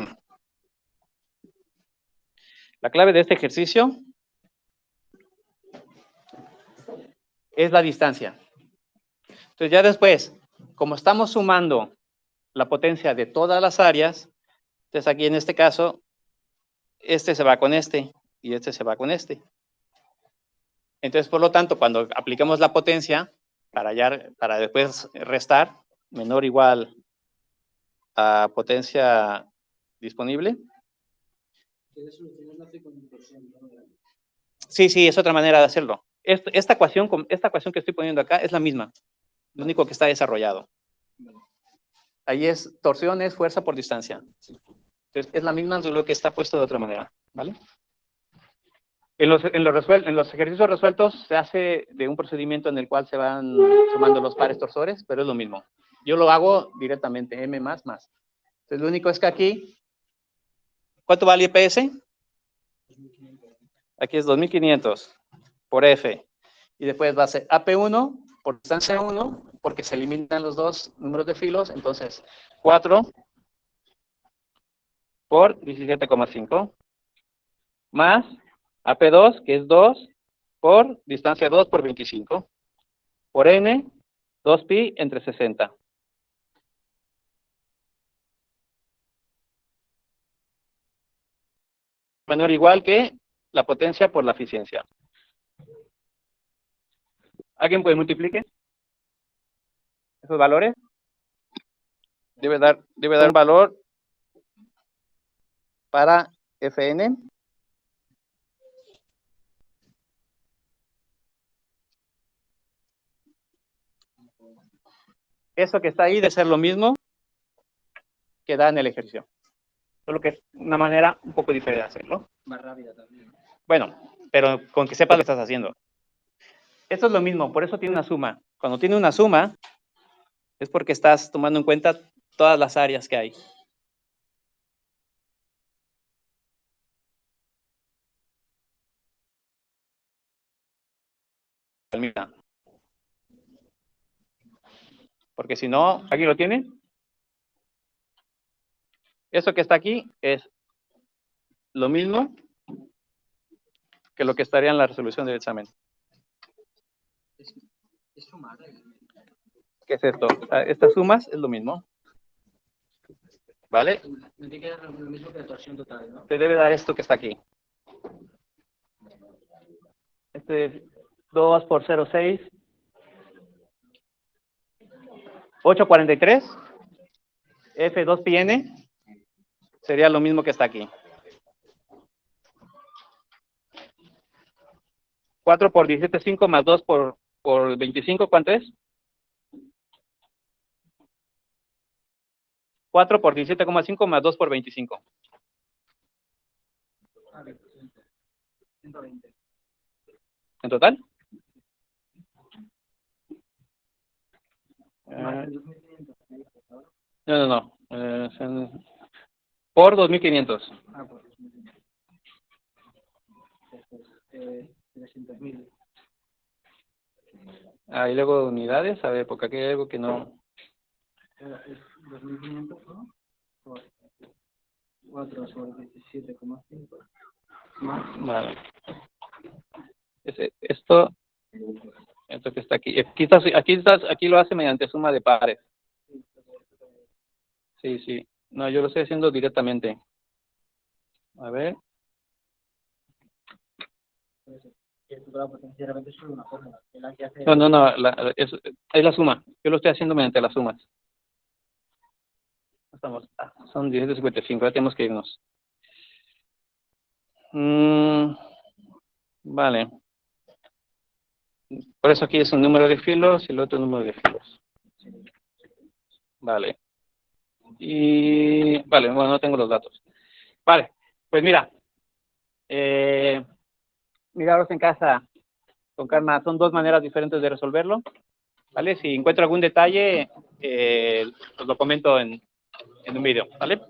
ejercicio es la distancia. Entonces, ya después, como estamos sumando la potencia de todas las áreas, entonces aquí en este caso, este se va con este y este se va con este. Entonces, por lo tanto, cuando apliquemos la potencia para después restar, menor o igual a potencia disponible. Sí, es otra manera de hacerlo. Esta ecuación que estoy poniendo acá es la misma. Lo único que está desarrollado. Ahí es torsión, es fuerza por distancia. Entonces, es la misma, solo que está puesto de otra manera. ¿Vale? En los ejercicios resueltos se hace de un procedimiento en el cual se van sumando los pares torsores, pero es lo mismo. Yo lo hago directamente, M más. Entonces, lo único es que aquí, ¿cuánto vale PS? Aquí es 2500 por F. Y después va a ser AP1 por distancia 1, porque se eliminan los dos números de filos. Entonces, 4 por 17,5 más AP2, que es 2 por distancia 2 por 25 por N, 2pi entre 60. Menor o igual que la potencia por la eficiencia. ¿Alguien puede multiplicar esos valores? Debe dar un valor para Fn. Eso que está ahí debe ser lo mismo que da en el ejercicio. Solo que es una manera un poco diferente de hacerlo. Más rápida también. Bueno, pero con que sepas lo que estás haciendo. Esto es lo mismo, por eso tiene una suma. Cuando tiene una suma, es porque estás tomando en cuenta todas las áreas que hay. Mira. Porque si no, ¿aquí lo tiene? Eso que está aquí es lo mismo que lo que estaría en la resolución del examen. Es sumar. ¿Qué es esto? Estas sumas es lo mismo. ¿Vale? Me tiene que dar lo mismo que la torsión total, ¿no? Te debe dar esto que está aquí. Este es 2 por 0,6. 843. F2 pi n. Sería lo mismo que está aquí. 4 por 17,5 más 2 por 25, ¿cuánto es? 4 por 17,5 más 2 por 25. 120. ¿En total? No. Por 2.500. Ah, pues 300.000. Y luego unidades, a ver, porque aquí hay algo que no... Es 2.500, ¿no? Por 4 sobre 17,5. Vale. Esto que está aquí. Aquí lo hace mediante suma de pares. Sí. No, yo lo estoy haciendo directamente. A ver. Sinceramente es solo una fórmula. No, es la suma. Yo lo estoy haciendo mediante las sumas. Estamos, son 17,55, ya tenemos que irnos. Vale. Por eso aquí es un número de filos y el otro número de filos. Vale. Vale, bueno, no tengo los datos. Vale, pues mira. Miraros en casa con calma. Son dos maneras diferentes de resolverlo. ¿Vale? Si encuentro algún detalle, os lo comento en un video. ¿Vale?